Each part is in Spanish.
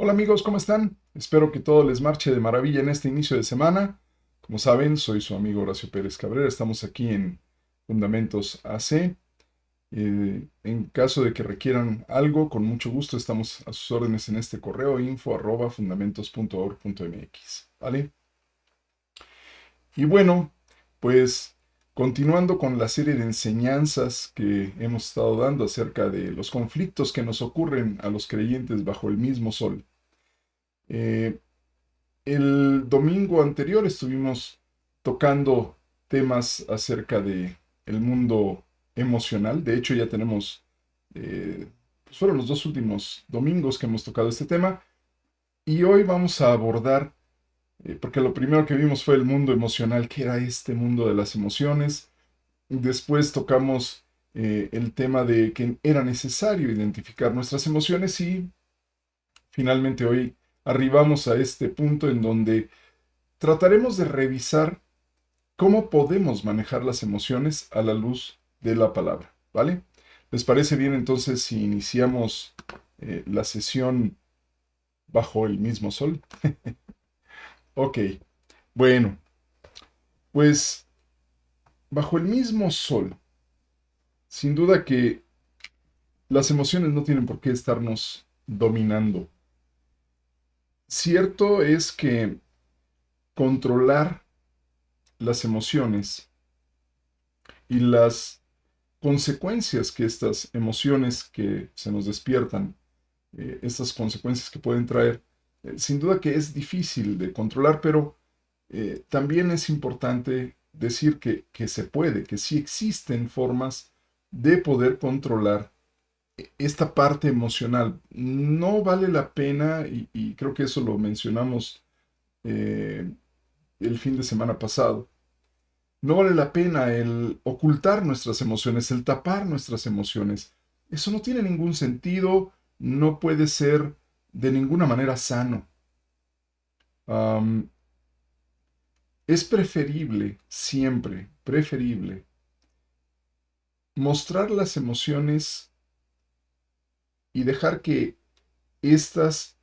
Hola amigos, ¿cómo están? Espero que todo les marche de maravilla en este inicio de semana. Como saben, soy su amigo Horacio Pérez Cabrera. Estamos aquí en Fundamentos AC. En caso de que requieran algo, con mucho gusto estamos a sus órdenes en este correo info@fundamentos.org.mx. ¿Vale? Y bueno, pues continuando con la serie de enseñanzas que hemos estado dando acerca de los conflictos que nos ocurren a los creyentes bajo el mismo sol. Eh, El domingo anterior estuvimos tocando temas acerca de el mundo emocional. De hecho, ya tenemos, pues fueron los dos últimos domingos que hemos tocado este tema. Y hoy vamos a abordar, porque lo primero que vimos fue el mundo emocional, que era este mundo de las emociones. Después tocamos el tema de que era necesario identificar nuestras emociones y finalmente hoy arribamos a este punto en donde trataremos de revisar cómo podemos manejar las emociones a la luz de la palabra, ¿vale? ¿Les parece bien entonces si iniciamos la sesión bajo el mismo sol? Ok, bueno, pues bajo el mismo sol, sin duda que las emociones no tienen por qué estarnos dominando. Cierto es que controlar las emociones y las consecuencias que estas emociones que se nos despiertan, estas consecuencias que pueden traer, sin duda que es difícil de controlar, pero también es importante decir que se puede, que sí existen formas de poder controlar esta parte emocional. No vale la pena, y creo que eso lo mencionamos eh, el fin de semana pasado, no vale la pena el ocultar nuestras emociones, el tapar nuestras emociones. Eso no tiene ningún sentido, no puede ser de ninguna manera sano. Am, es preferible, siempre preferible, mostrar las emociones y dejar que éstas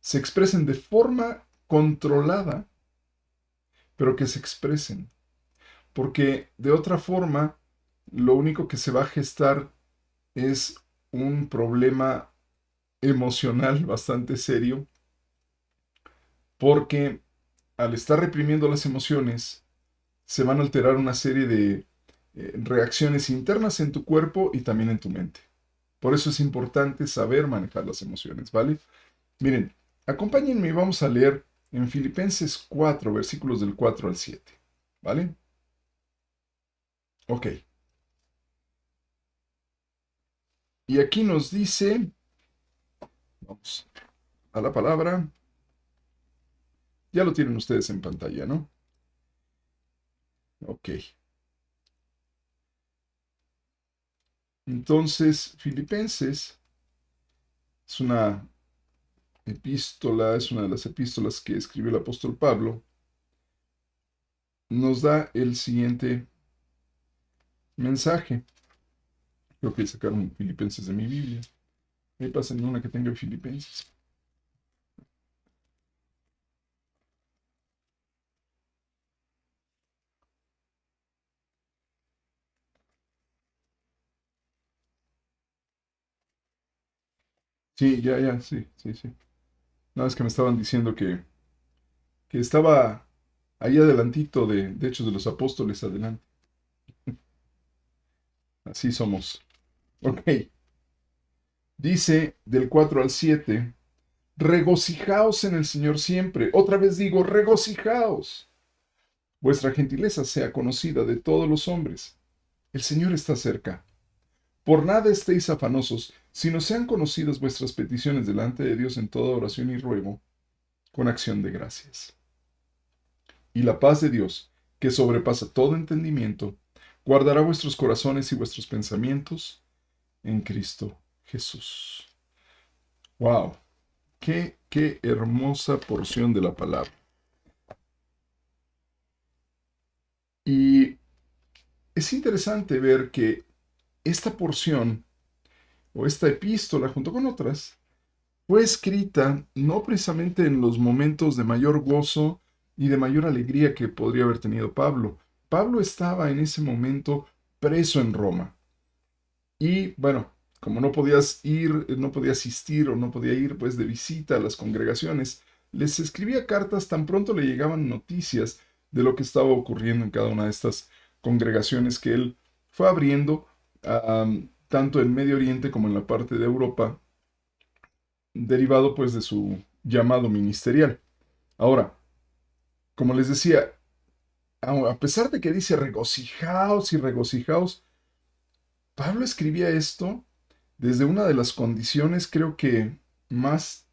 se expresen de forma controlada, pero que se expresen. Porque de otra forma, lo único que se va a gestar es un problema emocional bastante serio, porque al estar reprimiendo las emociones, se van a alterar una serie de reacciones internas en tu cuerpo y también en tu mente. Por eso es importante saber manejar las emociones, ¿vale? Miren, acompáñenme y vamos a leer en Filipenses 4, versículos del 4 al 7, ¿vale? Ok. Y aquí nos dice, vamos a la palabra, ya lo tienen ustedes en pantalla, ¿no? Ok. Entonces, Filipenses es una epístola, es una de las epístolas que escribió el apóstol Pablo, nos da el siguiente mensaje. Creo que sacaron Filipenses de mi Biblia. Me pasen una que tenga Filipenses. Sí, ya, ya, sí, sí, sí. Nada, es que me estaban diciendo que estaba ahí adelantito de Hechos de los Apóstoles, adelante. Así somos. Ok. Dice del 4 al 7, regocijaos en el Señor siempre. Otra vez digo, regocijaos. Vuestra gentileza sea conocida de todos los hombres. El Señor está cerca. Por nada estéis afanosos, sino sean conocidas vuestras peticiones delante de Dios en toda oración y ruego, con acción de gracias. Y la paz de Dios, que sobrepasa todo entendimiento, guardará vuestros corazones y vuestros pensamientos en Cristo Jesús. ¡Wow! ¡Qué hermosa porción de la palabra! Y es interesante ver que esta porción, o esta epístola, junto con otras, fue escrita no precisamente en los momentos de mayor gozo y de mayor alegría que podría haber tenido Pablo. Pablo estaba en ese momento preso en Roma. Y bueno, como no podías ir, no podía asistir o no podía ir pues de visita a las congregaciones, les escribía cartas tan pronto le llegaban noticias de lo que estaba ocurriendo en cada una de estas congregaciones que él fue abriendo, tanto en Medio Oriente como en la parte de Europa, derivado pues de su llamado ministerial. Ahora, como les decía, a pesar de que dice regocijaos y regocijaos, Pablo escribía esto desde una de las condiciones creo que más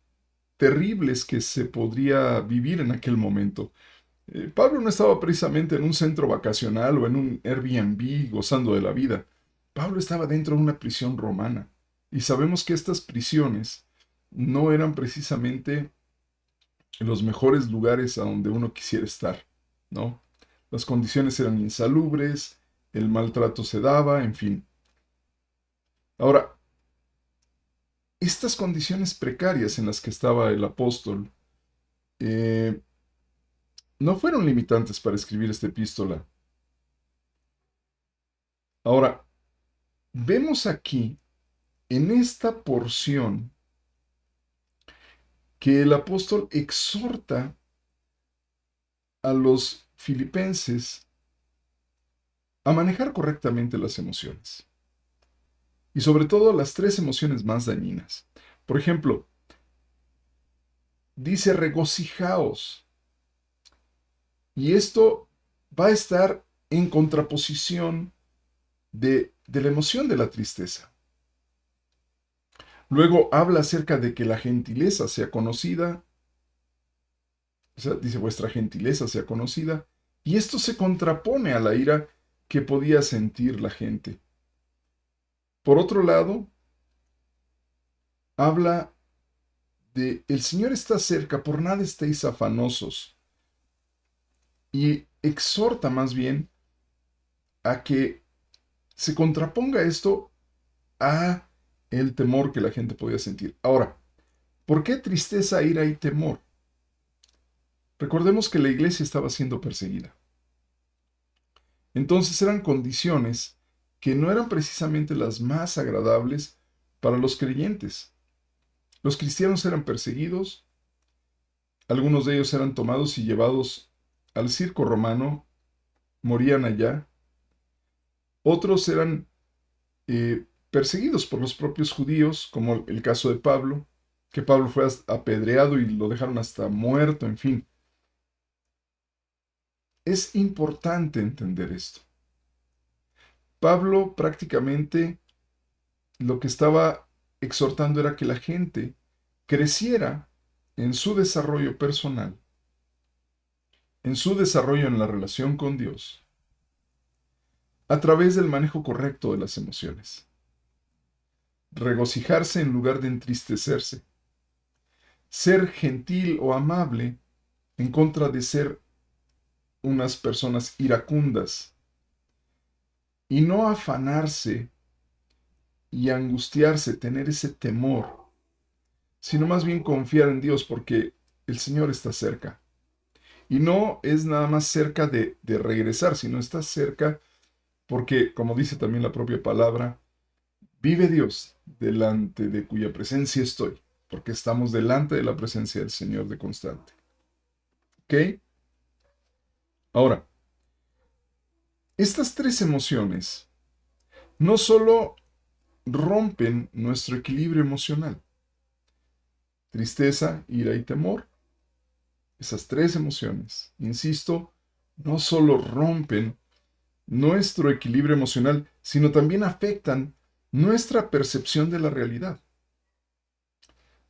terribles que se podría vivir en aquel momento. Pablo no estaba precisamente en un centro vacacional o en un Airbnb gozando de la vida. Pablo estaba dentro de una prisión romana. Y sabemos que estas prisiones no eran precisamente los mejores lugares a donde uno quisiera estar, ¿no? Las condiciones eran insalubres, el maltrato se daba, en fin. Ahora, estas condiciones precarias en las que estaba el apóstol eh, no fueron limitantes para escribir esta epístola. Ahora, vemos aquí, en esta porción, que el apóstol exhorta a los filipenses a manejar correctamente las emociones. Y sobre todo las tres emociones más dañinas. Por ejemplo, dice regocijaos. Y esto va a estar en contraposición de la emoción de la tristeza. Luego habla acerca de que la gentileza sea conocida. O sea, dice vuestra gentileza sea conocida. Y esto se contrapone a la ira que podía sentir la gente. Por otro lado, habla de el Señor está cerca, por nada estéis afanosos. Y exhorta más bien a que se contraponga esto a el temor que la gente podía sentir. Ahora, ¿por qué tristeza, ira y temor? Recordemos que la iglesia estaba siendo perseguida. Entonces eran condiciones que no eran precisamente las más agradables para los creyentes. Los cristianos eran perseguidos, algunos de ellos eran tomados y llevados al circo romano, morían allá, otros eran perseguidos por los propios judíos, como el caso de Pablo, que Pablo fue apedreado y lo dejaron hasta muerto, en fin. Es importante entender esto. Pablo prácticamente lo que estaba exhortando era que la gente creciera en su desarrollo personal, en su desarrollo en la relación con Dios, a través del manejo correcto de las emociones. Regocijarse en lugar de entristecerse. Ser gentil o amable en contra de ser unas personas iracundas. Y no afanarse y angustiarse, tener ese temor, sino más bien confiar en Dios porque el Señor está cerca. Y no es nada más cerca de regresar, sino está cerca porque, como dice también la propia palabra, vive Dios delante de cuya presencia estoy, porque estamos delante de la presencia del Señor de constante. ¿Ok? Ahora, estas tres emociones no solo rompen nuestro equilibrio emocional, tristeza, ira y temor, esas tres emociones, insisto, no solo rompen nuestro equilibrio emocional, sino también afectan nuestra percepción de la realidad.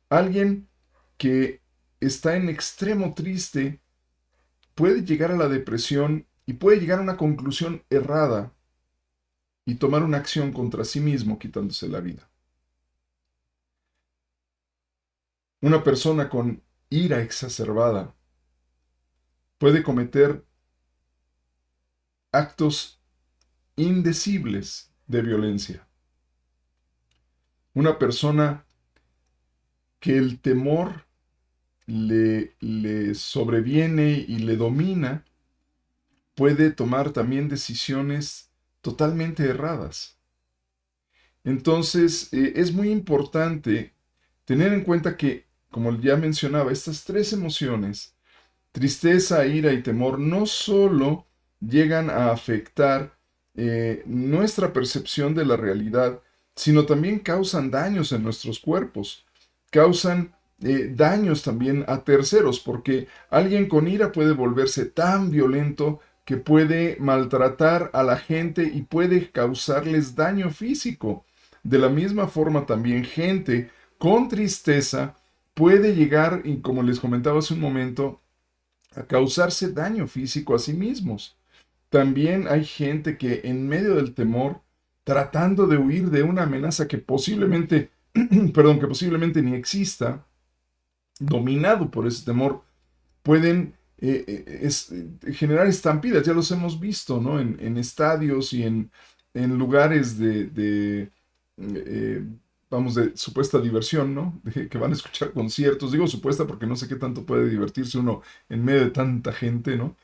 Alguien que está en extremo triste, puede llegar a la depresión y puede llegar a una conclusión errada y tomar una acción contra sí mismo quitándose la vida. Una persona con ira exacerbada puede cometer actos indecibles de violencia. Una persona que el temor le sobreviene y le domina puede tomar también decisiones totalmente erradas. Entonces, es muy importante tener en cuenta que, como ya mencionaba, estas tres emociones, tristeza, ira y temor, no solo llegan a afectar nuestra percepción de la realidad, sino también causan daños en nuestros cuerpos, causan daños también a terceros, porque alguien con ira puede volverse tan violento que puede maltratar a la gente y puede causarles daño físico. De la misma forma también gente con tristeza puede llegar, y como les comentaba hace un momento, a causarse daño físico a sí mismos. También hay gente que en medio del temor, tratando de huir de una amenaza que posiblemente, perdón, que posiblemente ni exista, dominado por ese temor, pueden generar estampidas. Ya los hemos visto, ¿no? En estadios y en lugares eh, vamos, de supuesta diversión, ¿no? Que van a escuchar conciertos. Digo supuesta porque no sé qué tanto puede divertirse uno en medio de tanta gente, ¿no?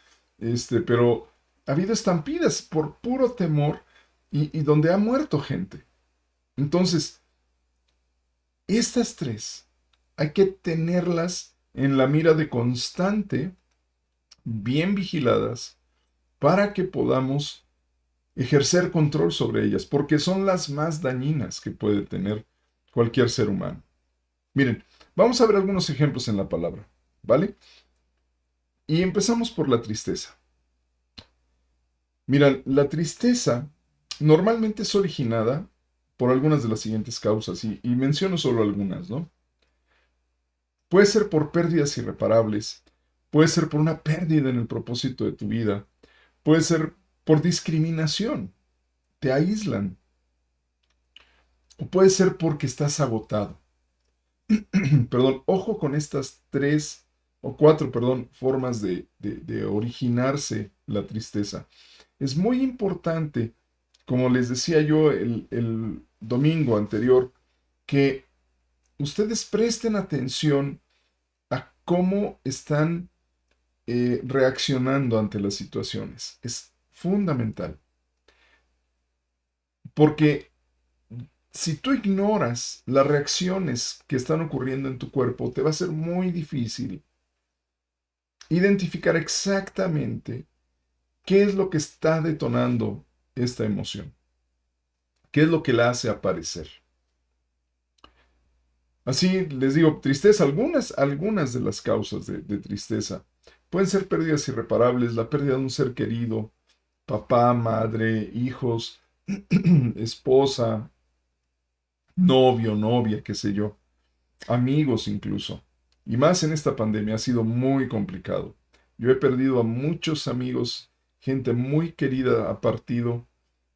Pero ha habido estampidas por puro temor y donde ha muerto gente. Entonces, estas tres hay que tenerlas en la mira de constante, bien vigiladas, para que podamos ejercer control sobre ellas, porque son las más dañinas que puede tener cualquier ser humano. Miren, vamos a ver algunos ejemplos en la palabra, ¿vale? Y empezamos por la tristeza. Miren, la tristeza normalmente es originada por algunas de las siguientes causas, y menciono solo algunas, ¿no? Puede ser por pérdidas irreparables, puede ser por una pérdida en el propósito de tu vida, puede ser por discriminación, te aíslan, o puede ser porque estás agotado. Perdón, ojo con estas tres o cuatro, perdón, formas de originarse la tristeza. Es muy importante, como les decía yo el domingo anterior, que ustedes presten atención a cómo están reaccionando ante las situaciones. Es fundamental. Porque si tú ignoras las reacciones que están ocurriendo en tu cuerpo, te va a ser muy difícil identificar exactamente qué es lo que está detonando esta emoción, qué es lo que la hace aparecer. Así les digo, tristeza, algunas de las causas de tristeza pueden ser pérdidas irreparables, la pérdida de un ser querido, papá, madre, hijos, esposa, novio, novia, qué sé yo, amigos incluso. Y más en esta pandemia ha sido muy complicado. Yo he perdido a muchos amigos, gente muy querida ha partido,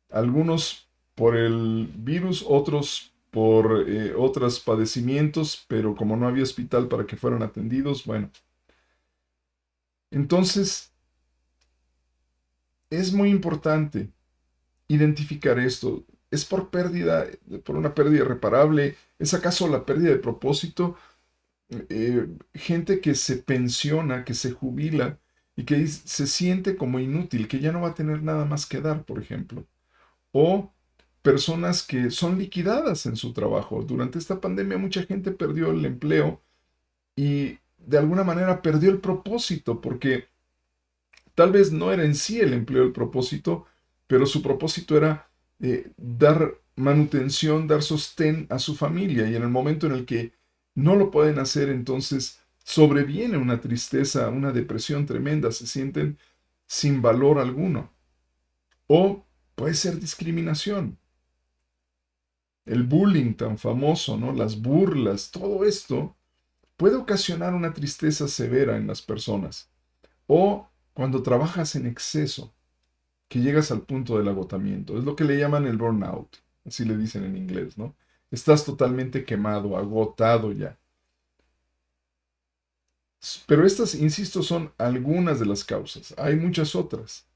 algunos por el virus, otros por otros padecimientos, pero como no había hospital para que fueran atendidos, bueno. Entonces, es muy importante identificar esto. ¿Es por pérdida, por una pérdida irreparable? ¿Es acaso la pérdida de propósito? Gente que se pensiona, que se jubila y que se siente como inútil, que ya no va a tener nada más que dar, por ejemplo. O personas que son liquidadas en su trabajo. Durante esta pandemia mucha gente perdió el empleo y de alguna manera perdió el propósito, porque tal vez no era en sí el empleo el propósito, pero su propósito era dar manutención, dar sostén a su familia. Y en el momento en el que no lo pueden hacer, entonces sobreviene una tristeza, una depresión tremenda, se sienten sin valor alguno. O puede ser discriminación, el bullying tan famoso, ¿no? Las burlas, todo esto puede ocasionar una tristeza severa en las personas. O cuando trabajas en exceso, que llegas al punto del agotamiento. Es lo que le llaman el burnout, así le dicen en inglés, ¿no? Estás totalmente quemado, agotado ya. Pero estas, insisto, son algunas de las causas. Hay muchas otras.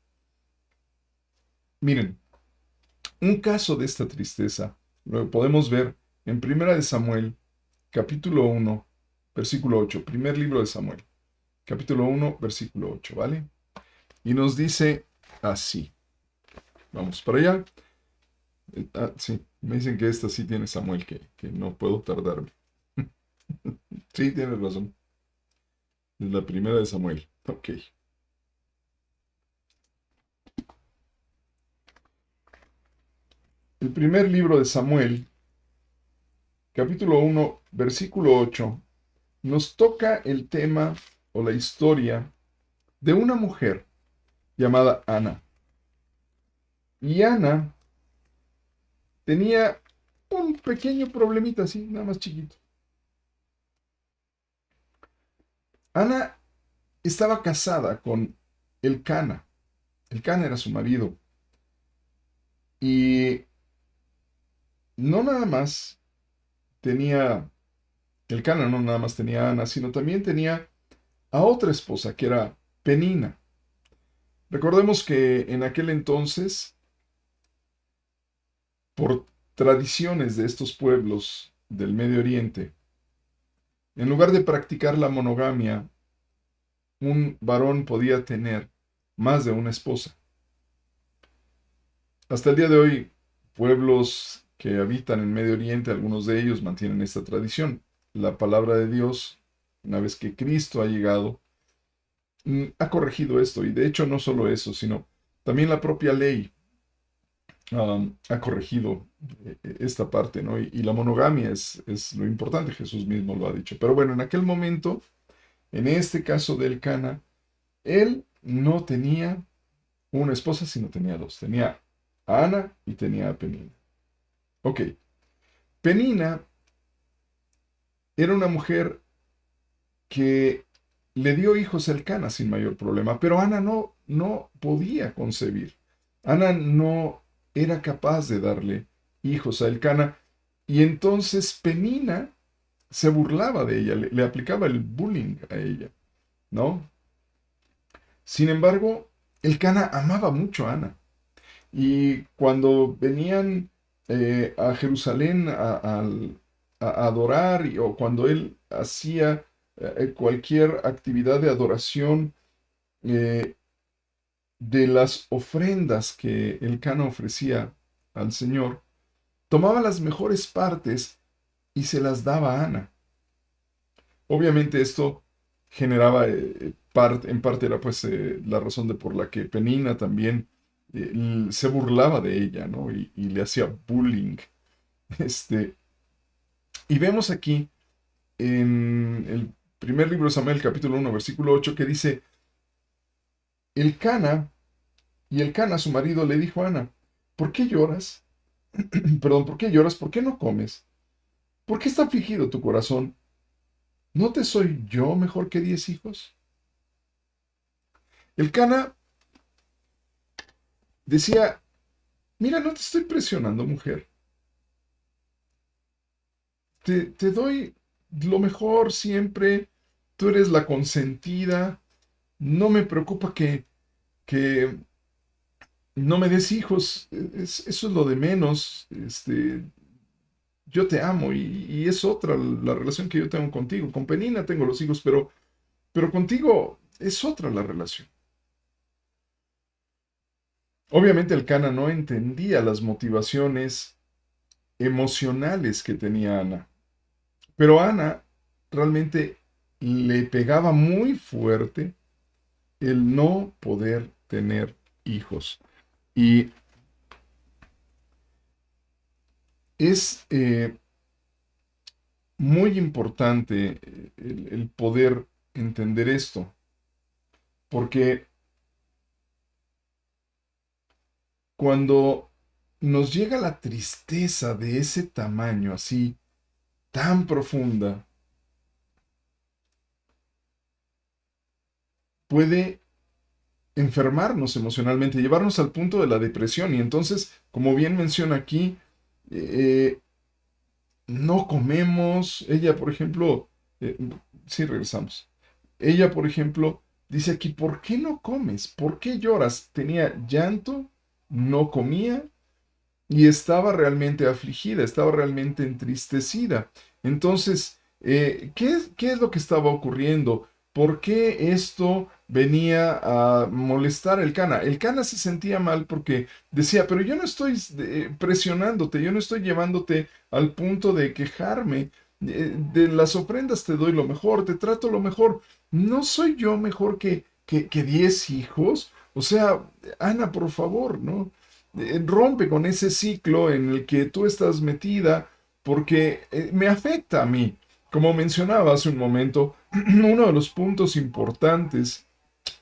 Miren, un caso de esta tristeza lo podemos ver en Primera de Samuel, capítulo 1, versículo 8. Primer libro de Samuel, capítulo 1, versículo 8, ¿vale? Y nos dice así. Vamos para allá. Sí, me dicen que esta sí tiene Samuel, que no puedo tardarme. Sí, tienes razón. Es la primera de Samuel. Ok. El primer libro de Samuel, capítulo 1, versículo 8, nos toca el tema o la historia de una mujer llamada Ana. Y Ana tenía un pequeño problemita así, nada más chiquito. Ana estaba casada con Elcana. Elcana era su marido. Y no nada más tenía, Elcana no nada más tenía a Ana, sino también tenía a otra esposa que era Penina. Recordemos que en aquel entonces, por tradiciones de estos pueblos del Medio Oriente, en lugar de practicar la monogamia, un varón podía tener más de una esposa. Hasta el día de hoy, pueblos que habitan en Medio Oriente, algunos de ellos mantienen esta tradición. La palabra de Dios, una vez que Cristo ha llegado, ha corregido esto. Y de hecho no solo eso, sino también la propia ley ha corregido esta parte, ¿no? Y la monogamia es lo importante, Jesús mismo lo ha dicho. Pero bueno, en aquel momento, en este caso del Cana, él no tenía una esposa, sino tenía dos. Tenía a Ana y tenía a Penina. Ok, Penina era una mujer que le dio hijos a Elcana sin mayor problema, pero Ana no podía concebir. Ana no era capaz de darle hijos a Elcana y entonces Penina se burlaba de ella, le aplicaba el bullying a ella, ¿no? Sin embargo, Elcana amaba mucho a Ana y cuando venían a Jerusalén a adorar o cuando él hacía cualquier actividad de adoración, eh, de las ofrendas que el Cana ofrecía al Señor, tomaba las mejores partes y se las daba a Ana. Obviamente esto generaba, en parte era pues la razón de por la que Penina también se burlaba de ella, ¿no? Y le hacía bullying. Este, y vemos aquí en el primer libro de Samuel, capítulo 1, versículo 8, que dice, el Cana y el Cana, su marido, le dijo a Ana, ¿por qué lloras? Perdón, ¿por qué lloras? ¿Por qué no comes? ¿Por qué está afligido tu corazón? ¿No te soy yo mejor que 10 hijos? El Cana decía, mira, no te estoy presionando, mujer. Te doy lo mejor siempre. Tú eres la consentida. No me preocupa que no me des hijos. Eso es lo de menos. Yo te amo y es otra la relación que yo tengo contigo. Con Penina tengo los hijos, pero contigo es otra la relación. Obviamente el Cana no entendía las motivaciones emocionales que tenía Ana, pero Ana realmente le pegaba muy fuerte el no poder tener hijos. Y es muy importante el poder entender esto, porque cuando nos llega la tristeza de ese tamaño, así, tan profunda, puede enfermarnos emocionalmente, llevarnos al punto de la depresión. Y entonces, como bien menciona aquí, eh, no comemos. Ella, por ejemplo, sí, regresamos. Ella, por ejemplo, dice aquí, ¿por qué no comes? ¿Por qué lloras? Tenía llanto, no comía y estaba realmente afligida, estaba realmente entristecida. Entonces, qué es lo que estaba ocurriendo? ¿Por qué esto venía a molestar al Cana? El Cana se sentía mal porque decía, pero yo no estoy presionándote, yo no estoy llevándote al punto de quejarme. De las ofrendas te doy lo mejor, te trato lo mejor. ¿No soy yo mejor que 10 hijos? O sea, Ana, por favor, ¿no? Rompe con ese ciclo en el que tú estás metida porque me afecta a mí. Como mencionaba hace un momento, uno de los puntos importantes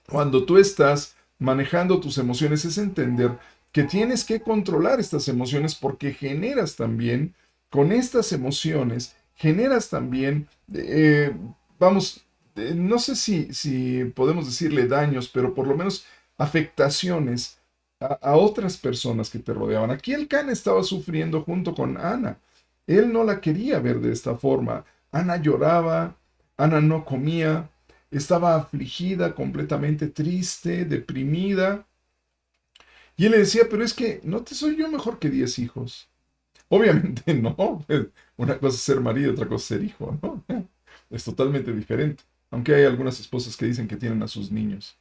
cuando tú estás manejando tus emociones es entender que tienes que controlar estas emociones porque generas también, con estas emociones, generas también, vamos, no sé si podemos decirle daños, pero por lo menos afectaciones a otras personas que te rodeaban. Aquí el Can estaba sufriendo junto con Ana. Él no la quería ver de esta forma. Ana lloraba, Ana no comía, estaba afligida, completamente triste, deprimida. Y él le decía, pero es que no te soy yo mejor que 10 hijos. Obviamente no, pues, una cosa es ser marido, otra cosa es ser hijo, ¿no? Es totalmente diferente. Aunque hay algunas esposas que dicen que tienen a sus niños.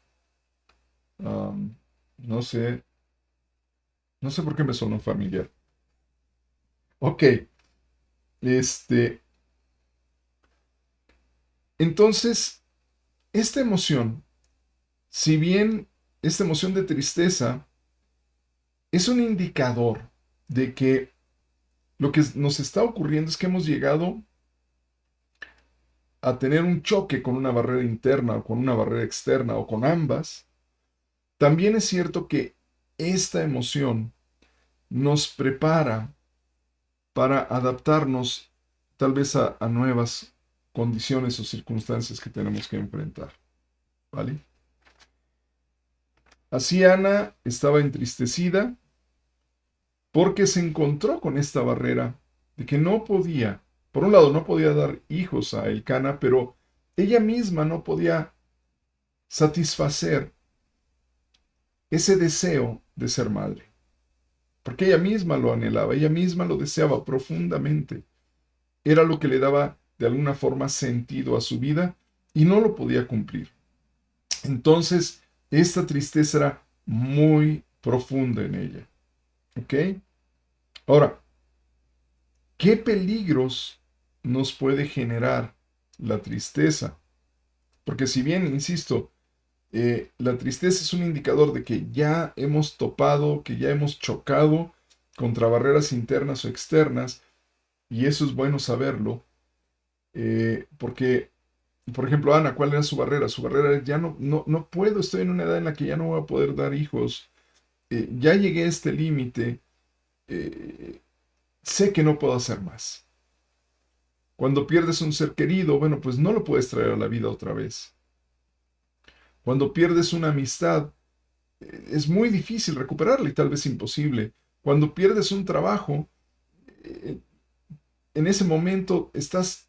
Um, no sé, no sé por qué me sonó familiar. Ok, este, entonces, esta emoción, si bien esta emoción de tristeza es un indicador de que lo que nos está ocurriendo es que hemos llegado a tener un choque con una barrera interna o con una barrera externa o con ambas. También es cierto que esta emoción nos prepara para adaptarnos tal vez a nuevas condiciones o circunstancias que tenemos que enfrentar. ¿Vale? Así Ana estaba entristecida porque se encontró con esta barrera de que no podía, por un lado no podía dar hijos a Elcana, pero ella misma no podía satisfacer ese deseo de ser madre, porque ella misma lo anhelaba, ella misma lo deseaba profundamente. Era lo que le daba de alguna forma sentido a su vida y no lo podía cumplir. Entonces, esta tristeza era muy profunda en ella. ¿Ok? Ahora, ¿qué peligros nos puede generar la tristeza? Porque si bien, insisto, la tristeza es un indicador de que ya hemos topado, que ya hemos chocado contra barreras internas o externas, y eso es bueno saberlo, porque, por ejemplo, Ana, ¿cuál era su barrera? Su barrera es, ya no puedo, estoy en una edad en la que ya no voy a poder dar hijos, ya llegué a este límite, eh, sé que no puedo hacer más. Cuando pierdes un ser querido, bueno, pues no lo puedes traer a la vida otra vez. Cuando pierdes una amistad, es muy difícil recuperarla y tal vez imposible. Cuando pierdes un trabajo, eh, en ese momento estás,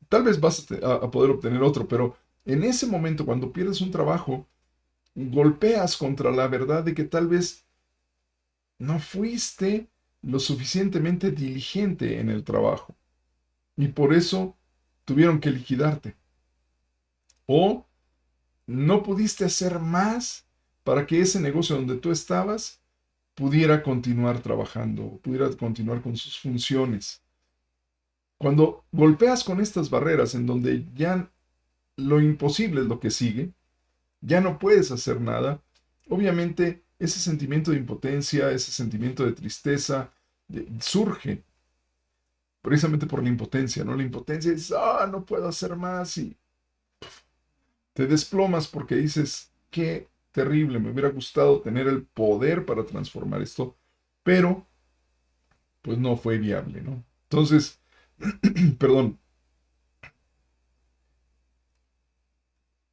tal vez vas a poder obtener otro, pero en ese momento, cuando pierdes un trabajo, golpeas contra la verdad de que tal vez no fuiste lo suficientemente diligente en el trabajo y por eso tuvieron que liquidarte. O no pudiste hacer más para que ese negocio donde tú estabas pudiera continuar trabajando, pudiera continuar con sus funciones. Cuando golpeas con estas barreras en donde ya lo imposible es lo que sigue, ya no puedes hacer nada, obviamente ese sentimiento de impotencia, ese sentimiento de tristeza, surge precisamente por la impotencia, ¿no? La impotencia es, no puedo hacer más y te desplomas porque dices, qué terrible, me hubiera gustado tener el poder para transformar esto, pero pues no fue viable, ¿no? Entonces, perdón,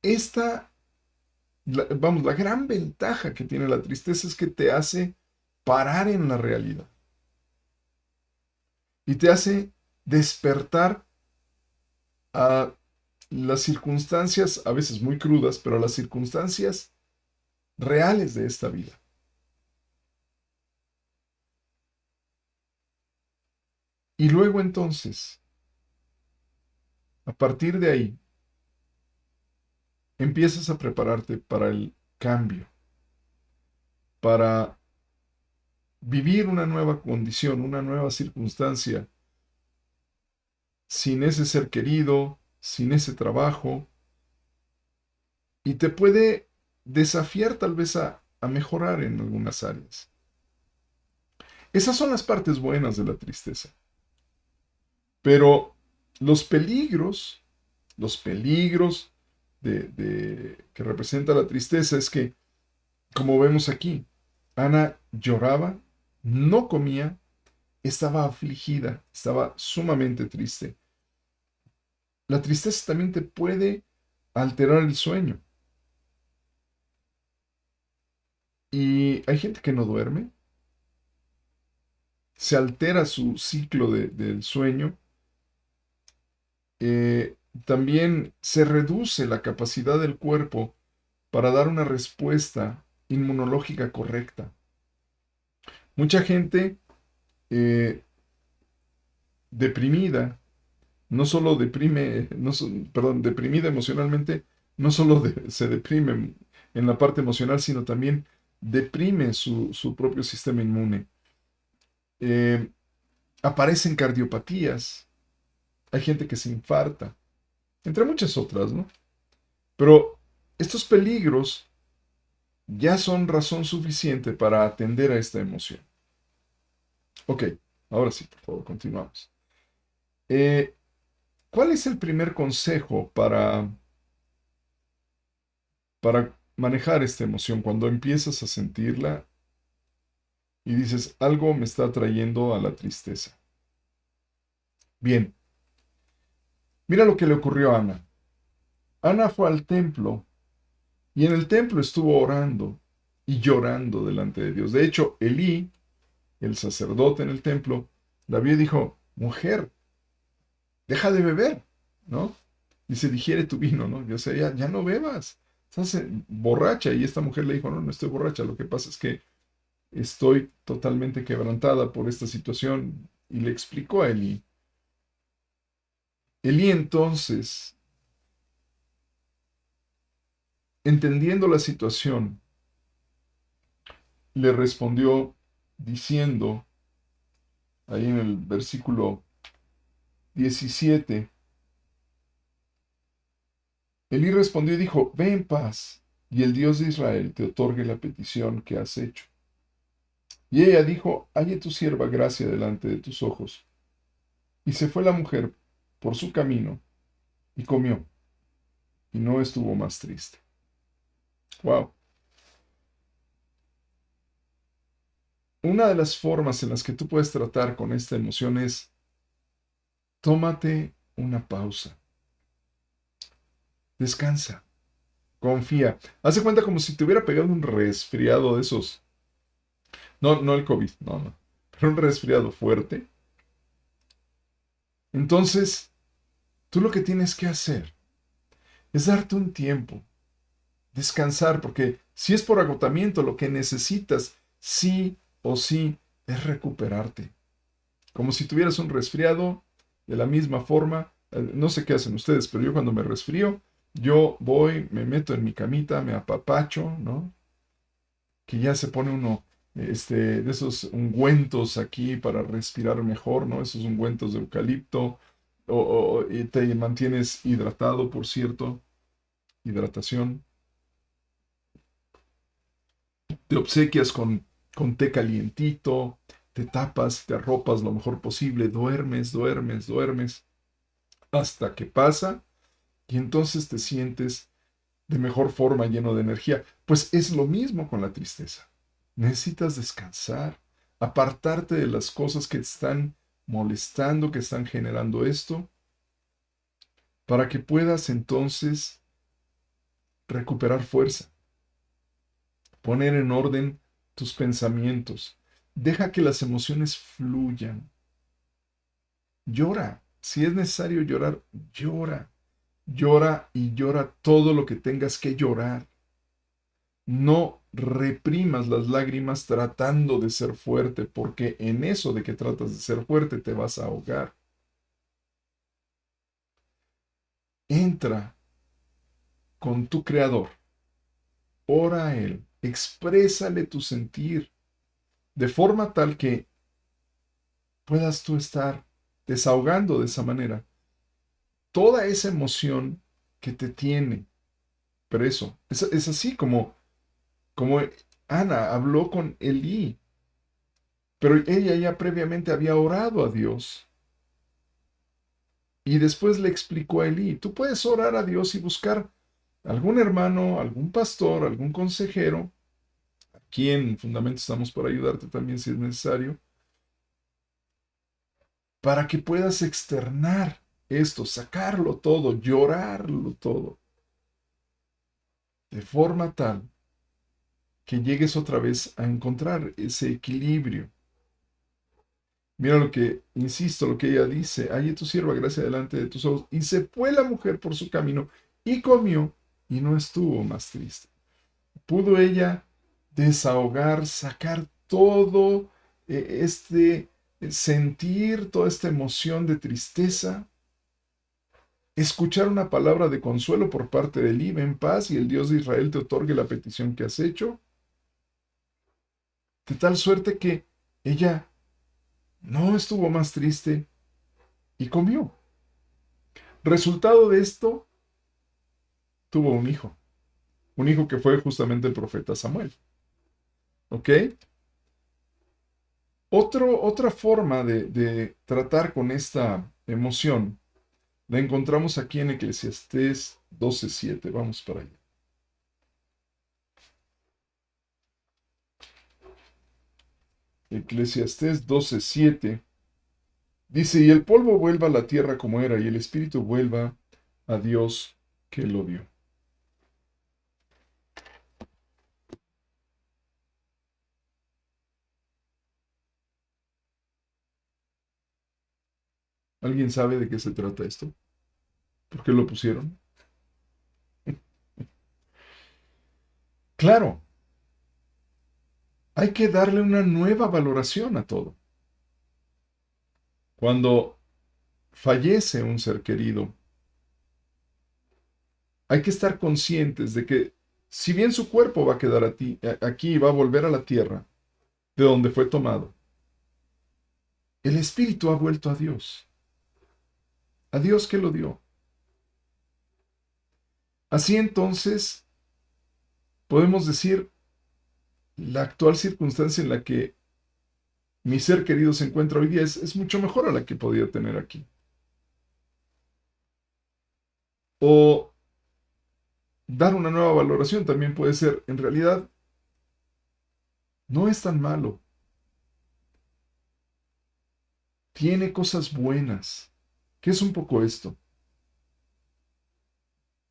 esta la gran ventaja que tiene la tristeza es que te hace parar en la realidad y te hace despertar a las circunstancias, a veces muy crudas, pero a las circunstancias reales de esta vida. Y luego entonces, a partir de ahí, empiezas a prepararte para el cambio, para vivir una nueva condición, una nueva circunstancia, sin ese ser querido, sin ese trabajo, y te puede desafiar tal vez a mejorar en algunas áreas. Esas son las partes buenas de la tristeza. Pero los peligros que representa la tristeza es que, como vemos aquí, Ana lloraba, no comía, estaba afligida, estaba sumamente triste. La tristeza también te puede alterar el sueño. Y hay gente que no duerme, se altera su ciclo del sueño, eh, también se reduce la capacidad del cuerpo para dar una respuesta inmunológica correcta. Mucha gente eh, deprimida, no solo deprime, no, perdón, deprimida emocionalmente, no solo se deprime en la parte emocional, sino también deprime su propio sistema inmune. Eh, Aparecen cardiopatías, hay gente que se infarta, entre muchas otras, ¿no? Pero estos peligros ya son razón suficiente para atender a esta emoción. Ok, ahora sí, por favor, continuamos. Eh, ¿Cuál es el primer consejo para manejar esta emoción cuando empiezas a sentirla y dices, algo me está trayendo a la tristeza? Bien, mira lo que le ocurrió a Ana. Ana fue al templo y en el templo estuvo orando y llorando delante de Dios. De hecho, Elí, el sacerdote en el templo, la vio y dijo, mujer, deja de beber, ¿no? Dice, digiere tu vino, ¿no? Yo sé, ya no bebas, estás borracha. Y esta mujer le dijo, no estoy borracha, lo que pasa es que estoy totalmente quebrantada por esta situación. Y le explicó a Elí. Elí entonces, entendiendo la situación, le respondió diciendo, ahí en el versículo 17, Elí respondió y dijo, ve en paz, y el Dios de Israel te otorgue la petición que has hecho. Y ella dijo, halle tu sierva gracia delante de tus ojos. Y se fue la mujer por su camino y comió, y no estuvo más triste. Wow. Una de las formas en las que tú puedes tratar con esta emoción es, tómate una pausa, descansa, confía. Haz de cuenta como si te hubiera pegado un resfriado de esos. No, no el COVID, no, no. Pero un resfriado fuerte. Entonces, tú lo que tienes que hacer es darte un tiempo, descansar, porque si es por agotamiento, lo que necesitas sí o sí es recuperarte. Como si tuvieras un resfriado, de la misma forma, no sé qué hacen ustedes, pero yo cuando me resfrío, yo voy, me meto en mi camita, me apapacho, ¿no? Que ya se pone uno de esos ungüentos aquí para respirar mejor, ¿no? Esos ungüentos de eucalipto, y te mantienes hidratado, por cierto, hidratación. Te obsequias con té calientito, te tapas, te arropas lo mejor posible, duermes, duermes, duermes, hasta que pasa y entonces te sientes de mejor forma, lleno de energía. Pues es lo mismo con la tristeza. Necesitas descansar, apartarte de las cosas que te están molestando, que están generando esto, para que puedas entonces recuperar fuerza. poner en orden tus pensamientos. Deja que las emociones fluyan. Llora. Si es necesario llorar, llora. Llora y llora todo lo que tengas que llorar. No reprimas las lágrimas tratando de ser fuerte, porque en eso de que tratas de ser fuerte te vas a ahogar. Entra con tu Creador. Ora a Él. Exprésale tu sentir de forma tal que puedas tú estar desahogando de esa manera toda esa emoción que te tiene preso. Es así como Ana habló con Elí, pero ella ya previamente había orado a Dios y después le explicó a Elí, tú puedes orar a Dios y buscar algún hermano, algún pastor, algún consejero, aquí en Fundamento estamos para ayudarte también si es necesario, para que puedas externar esto, sacarlo todo, llorarlo todo, de forma tal que llegues otra vez a encontrar ese equilibrio. Mira lo que, insisto, lo que ella dice, halle tu sierva gracia delante de tus ojos. Y se fue la mujer por su camino y comió y no estuvo más triste. Pudo ella desahogar, sacar todo este sentir, toda esta emoción de tristeza, escuchar una palabra de consuelo por parte de Elí, en paz y el Dios de Israel te otorgue la petición que has hecho, de tal suerte que ella no estuvo más triste y comió. Resultado de esto, tuvo un hijo que fue justamente el profeta Samuel. ¿Ok? Otra forma de tratar con esta emoción la encontramos aquí en Eclesiastés 12:7. Vamos para allá. Eclesiastés 12:7 dice, y el polvo vuelva a la tierra como era, y el espíritu vuelva a Dios que lo dio. ¿Alguien sabe de qué se trata esto? ¿Por qué lo pusieron? Claro, hay que darle una nueva valoración a todo. Cuando fallece un ser querido, hay que estar conscientes de que si bien su cuerpo va a quedar aquí y va a volver a la tierra, de donde fue tomado, el espíritu ha vuelto a Dios que lo dio. Así entonces, podemos decir, la actual circunstancia en la que mi ser querido se encuentra hoy día es mucho mejor a la que podía tener aquí. O dar una nueva valoración también puede ser, en realidad, no es tan malo. Tiene cosas buenas. ¿Qué es un poco esto?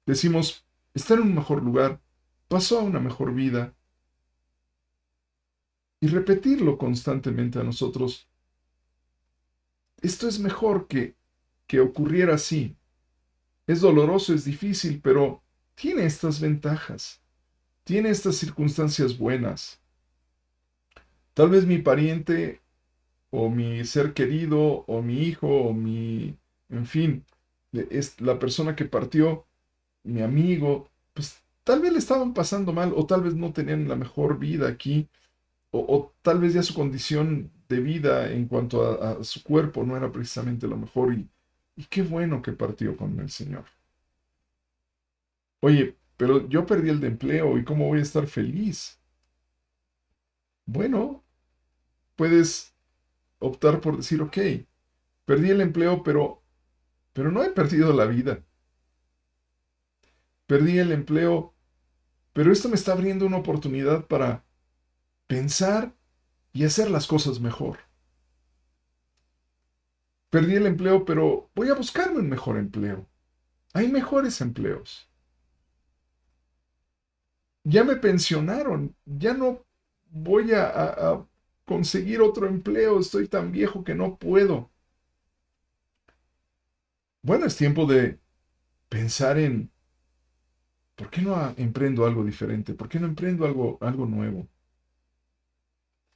Decimos, está en un mejor lugar, pasó a una mejor vida, y repetirlo constantemente a nosotros. Esto es mejor que ocurriera así. Es doloroso, es difícil, pero tiene estas ventajas, tiene estas circunstancias buenas. Tal vez mi pariente o mi ser querido o mi hijo o en fin, es la persona que partió, mi amigo, pues tal vez le estaban pasando mal o tal vez no tenían la mejor vida aquí o tal vez ya su condición de vida en cuanto a su cuerpo no era precisamente lo mejor y qué bueno que partió con el Señor. Oye, pero yo perdí el de empleo y cómo voy a estar feliz. Bueno, puedes optar por decir, ok, perdí el empleo, pero no he perdido la vida. Perdí el empleo, pero esto me está abriendo una oportunidad para pensar y hacer las cosas mejor. Perdí el empleo, pero voy a buscarme un mejor empleo. Hay mejores empleos. ya me pensionaron, ya no voy a conseguir otro empleo, estoy tan viejo que no puedo. Bueno, es tiempo de pensar en, ¿por qué no emprendo algo diferente? ¿Por qué no emprendo algo nuevo?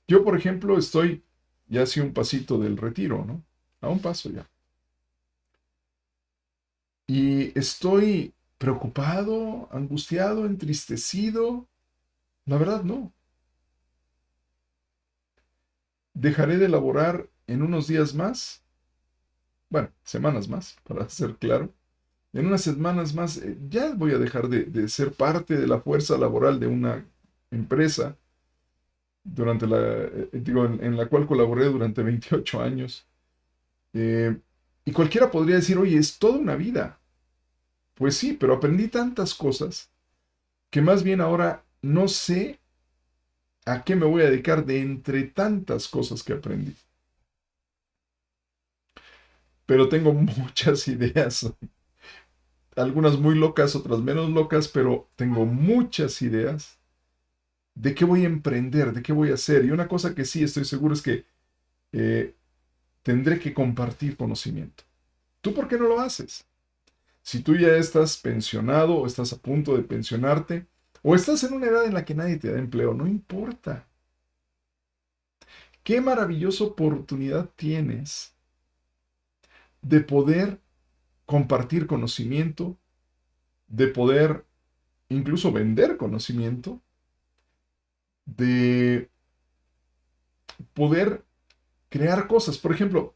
Yo, por ejemplo, estoy ya hace un pasito del retiro, ¿no? A un paso ya. Y estoy preocupado, angustiado, entristecido. La verdad, no. Dejaré de laborar en unos días más, bueno, semanas más, para ser claro. En unas semanas más ya voy a dejar de ser parte de la fuerza laboral de una empresa durante digo, en la cual colaboré durante 28 años. Eh, y cualquiera podría decir, oye, es toda una vida. Pues sí, pero aprendí tantas cosas que más bien ahora no sé a qué me voy a dedicar de entre tantas cosas que aprendí. Pero tengo muchas ideas, algunas muy locas, otras menos locas, pero tengo muchas ideas de qué voy a emprender, de qué voy a hacer. Y una cosa que sí estoy seguro es que eh, tendré que compartir conocimiento. ¿Tú por qué no lo haces? Si tú ya estás pensionado o estás a punto de pensionarte o estás en una edad en la que nadie te da empleo, no importa. Qué maravillosa oportunidad tienes de poder compartir conocimiento, de poder incluso vender conocimiento, de poder crear cosas. Por ejemplo,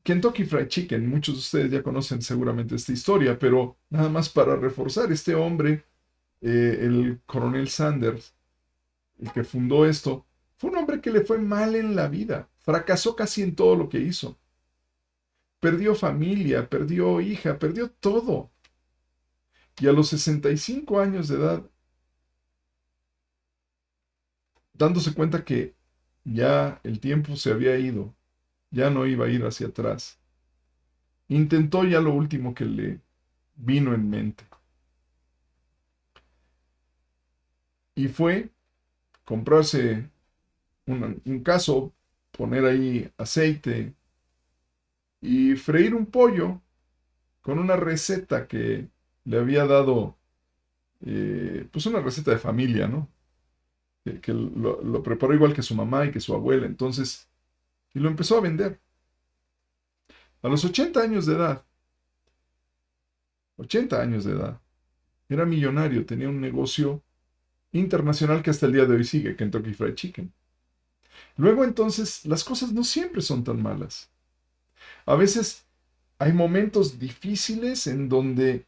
Kentucky Fried Chicken, muchos de ustedes ya conocen seguramente esta historia, pero nada más para reforzar, este hombre, el coronel Sanders, el que fundó esto, fue un hombre que le fue mal en la vida, fracasó casi en todo lo que hizo, perdió familia, perdió hija, perdió todo. Y a los 65 años de edad, dándose cuenta que ya el tiempo se había ido, ya no iba a ir hacia atrás, intentó ya lo último que le vino en mente. Y fue comprarse un caso, poner ahí aceite y freír un pollo con una receta que le había dado, pues una receta de familia, ¿no? Que lo preparó igual que su mamá y que su abuela. Entonces, y lo empezó a vender. A los 80 años de edad, 80 años de edad, era millonario, tenía un negocio internacional que hasta el día de hoy sigue, Kentucky Fried Chicken. Luego entonces, las cosas no siempre son tan malas. A veces hay momentos difíciles en donde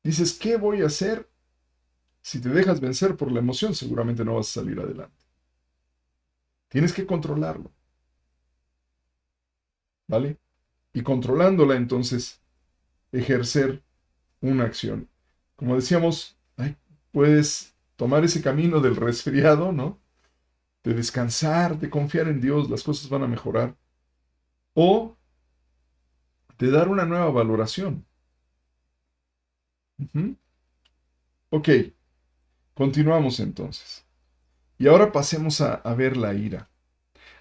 dices, ¿qué voy a hacer? Si te dejas vencer por la emoción, seguramente no vas a salir adelante. Tienes que controlarlo, ¿vale? Y controlándola, entonces, ejercer una acción. Como decíamos, puedes tomar ese camino del resfriado, ¿no? De descansar, de confiar en Dios, las cosas van a mejorar. O de dar una nueva valoración. Ujú. Ok, continuamos entonces. Y ahora pasemos a ver la ira.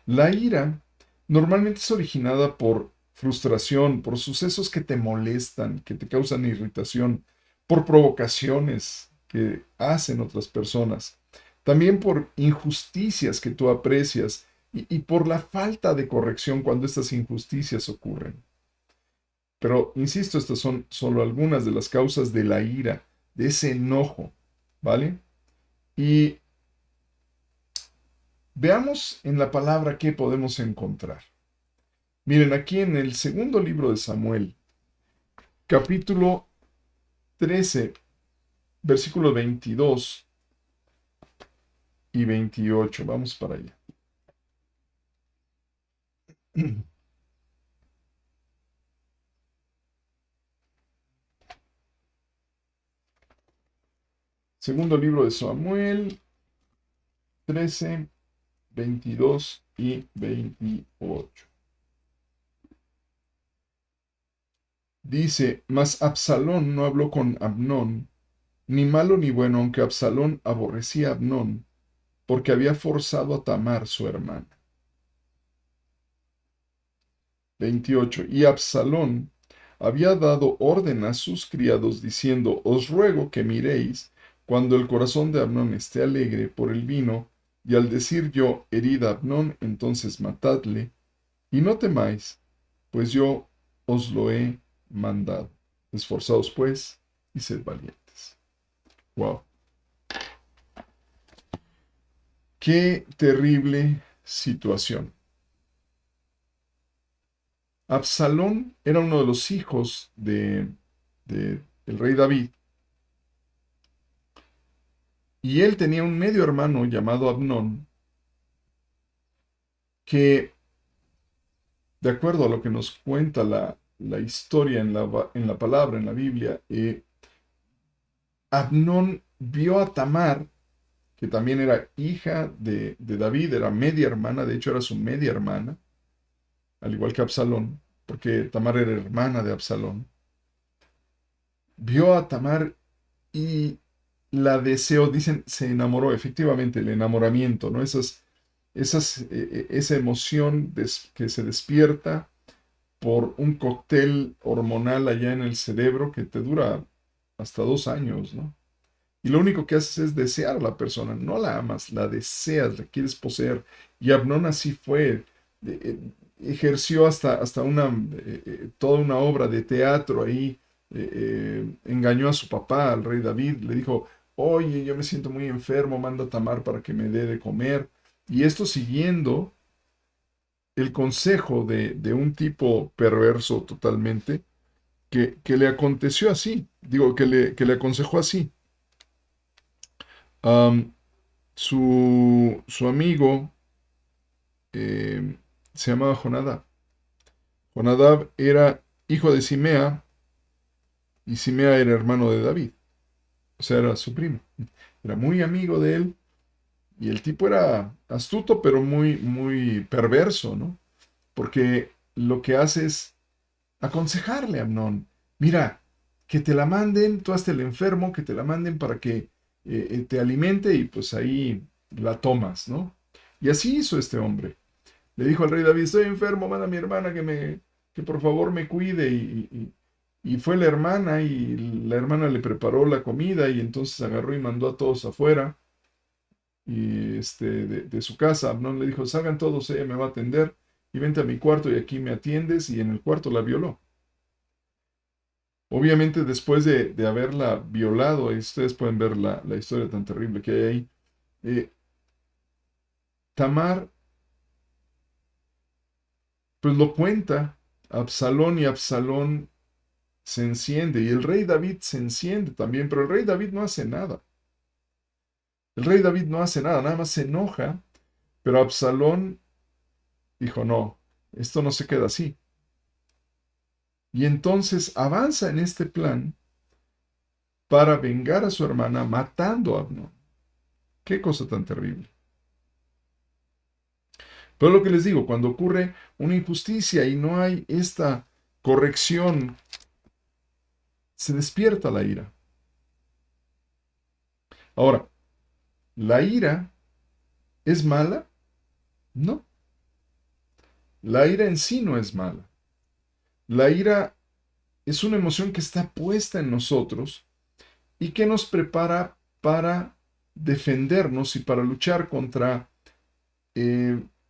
La ira normalmente es originada por frustración, por sucesos que te molestan, que te causan irritación, por provocaciones que hacen otras personas, también por injusticias que tú aprecias y por la falta de corrección cuando estas injusticias ocurren. Pero, insisto, estas son solo algunas de las causas de la ira, de ese enojo, ¿vale? Y veamos en la palabra qué podemos encontrar. Miren, aquí en el segundo libro de Samuel, capítulo 13, versículos 22 y 28. Vamos para allá. Segundo libro de Samuel, 13, 22 y 28. Dice, mas Absalón no habló con Amnón, ni malo ni bueno, aunque Absalón aborrecía a Amnón, porque había forzado a Tamar, su hermana. 28. Y Absalón había dado orden a sus criados, diciendo, os ruego que miréis cuando el corazón de Amnón esté alegre por el vino, y al decir yo, herid a Amnón, entonces matadle, y no temáis, pues yo os lo he mandado. Esforzaos pues y sed valientes. Wow. Qué terrible situación. Absalón era uno de los hijos del rey David, y él tenía un medio hermano llamado Abnón, que, de acuerdo a lo que nos cuenta la historia en la palabra, en la Biblia, Abnón vio a Tamar, que también era hija de David, era media hermana, de hecho era su media hermana, al igual que Absalón, porque Tamar era hermana de Absalón. Vio a Tamar y la deseó, dicen, se enamoró, efectivamente, el enamoramiento, ¿no? Esa emoción que se despierta por un cóctel hormonal allá en el cerebro que te dura hasta 2 años, ¿no? Y lo único que haces es desear a la persona, no la amas, la deseas, la quieres poseer. Y Abnón así fue, ejerció hasta toda una obra de teatro ahí, engañó a su papá, al rey David, le dijo, oye, yo me siento muy enfermo, manda a Tamar para que me dé de comer. Y esto siguiendo el consejo de un tipo perverso totalmente, que le aconteció así, digo, que le aconsejó así. Am, su amigo eh, se llamaba Jonadab. Jonadab era hijo de Simea y Simea era hermano de David, o sea, era su primo. Era muy amigo de él y el tipo era astuto, pero muy, muy perverso, ¿no? Porque lo que hace es aconsejarle a Amnón, mira, que te la manden, tú hazte el enfermo, que te la manden para que te alimente y pues ahí la tomas, ¿no? Y así hizo este hombre. Le dijo al rey David, estoy enfermo, manda a mi hermana que por favor me cuide. Y fue la hermana y la hermana le preparó la comida y entonces agarró y mandó a todos afuera y de su casa. Amnón le dijo, salgan todos, ella me va a atender y vente a mi cuarto y aquí me atiendes, y en el cuarto la violó. Obviamente después de haberla violado, y ustedes pueden ver la historia tan terrible que hay ahí, eh, Tamar pues lo cuenta a Absalón, y Absalón se enciende y el rey David se enciende también, pero el rey David no hace nada. El rey David no hace nada, nada más se enoja, pero Absalón dijo, no, esto no se queda así. Y entonces avanza en este plan para vengar a su hermana matando a Abnón. Qué cosa tan terrible. Pero lo que les digo, cuando ocurre una injusticia y no hay esta corrección, se despierta la ira. Ahora, ¿la ira es mala? No. La ira en sí no es mala. La ira es una emoción que está puesta en nosotros y que nos prepara para defendernos y para luchar contra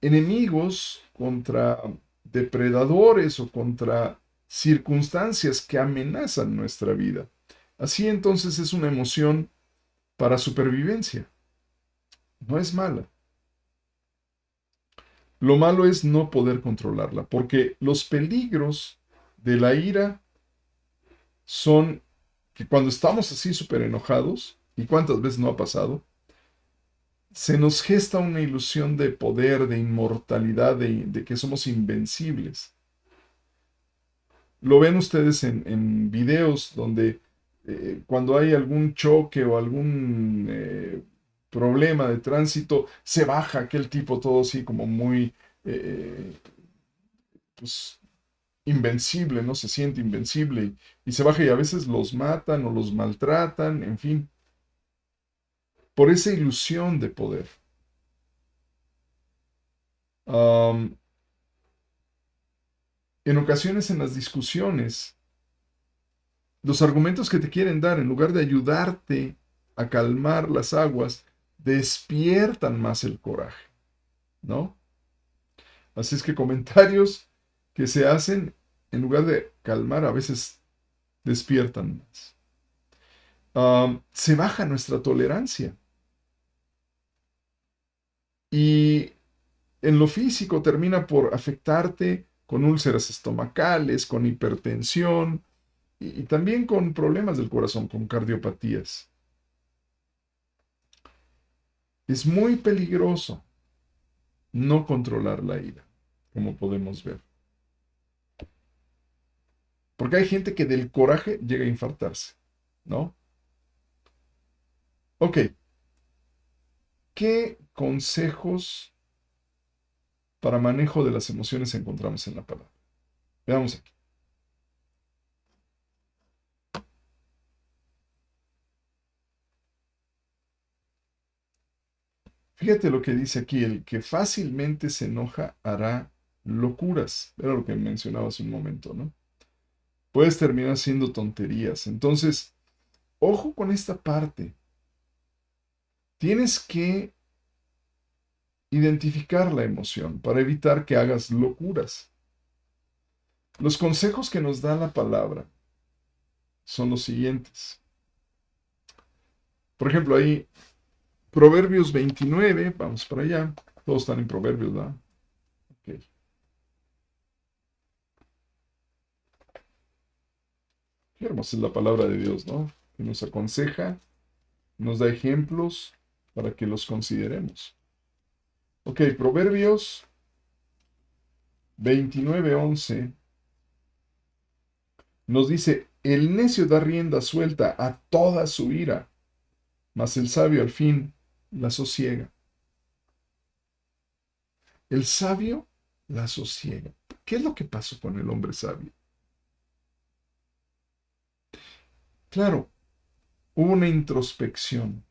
enemigos, contra depredadores o contra circunstancias que amenazan nuestra vida. Así entonces es una emoción para supervivencia. No es mala. Lo malo es no poder controlarla, porque los peligros de la ira son que cuando estamos así súper enojados, y cuántas veces no ha pasado, se nos gesta una ilusión de poder, de inmortalidad, de que somos invencibles. Lo ven ustedes en videos donde cuando hay algún choque o algún problema de tránsito, se baja aquel tipo todo así como muy pues, invencible, ¿no? Se siente invencible y se baja, y a veces los matan o los maltratan, en fin. por esa ilusión de poder. Um, en ocasiones en las discusiones, los argumentos que te quieren dar, en lugar de ayudarte a calmar las aguas, despiertan más el coraje, ¿no? Así es que comentarios que se hacen, en lugar de calmar, a veces despiertan más. Se baja nuestra tolerancia. Y en lo físico termina por afectarte con úlceras estomacales, con hipertensión y también con problemas del corazón, con cardiopatías. Es muy peligroso no controlar la ira, como podemos ver. Porque hay gente que del coraje llega a infartarse, ¿no? Ok, ¿qué consejos para manejo de las emociones encontramos en la palabra? Veamos aquí. Fíjate lo que dice aquí, el que fácilmente se enoja hará locuras. Era lo que mencionaba hace un momento, ¿no? Puedes terminar siendo tonterías. Entonces, ojo con esta parte. Tienes que identificar la emoción para evitar que hagas locuras. Los consejos que nos da la palabra son los siguientes. Por ejemplo, ahí, Proverbios 29, vamos para allá. Todos están en Proverbios, ¿verdad? Ok. Qué hermosa es la palabra de Dios, ¿no? Que nos aconseja, nos da ejemplos para que los consideremos. Ok, Proverbios 29:11 nos dice, el necio da rienda suelta a toda su ira, mas el sabio al fin la sosiega. El sabio la sosiega. ¿Qué es lo que pasó con el hombre sabio? Claro, hubo una introspección.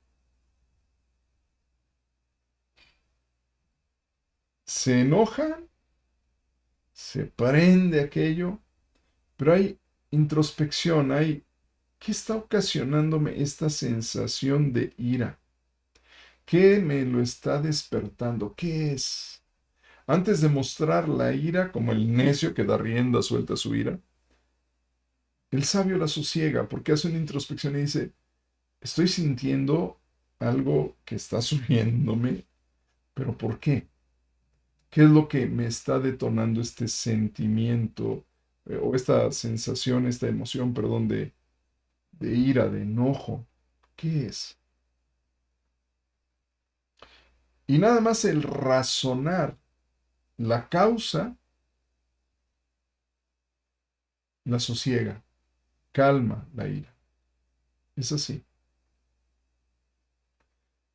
Se enoja, se prende aquello, pero hay introspección, hay, ¿qué está ocasionándome esta sensación de ira? ¿Qué me lo está despertando? ¿Qué es? Antes de mostrar la ira como el necio que da rienda suelta a su ira, el sabio la sosiega porque hace una introspección y dice, estoy sintiendo algo que está subiéndome, pero ¿por qué? ¿Qué es lo que me está detonando este sentimiento o esta sensación, esta emoción, perdón, de ira, de enojo? ¿Qué es? Y nada más el razonar la causa la sosiega, calma la ira. Es así.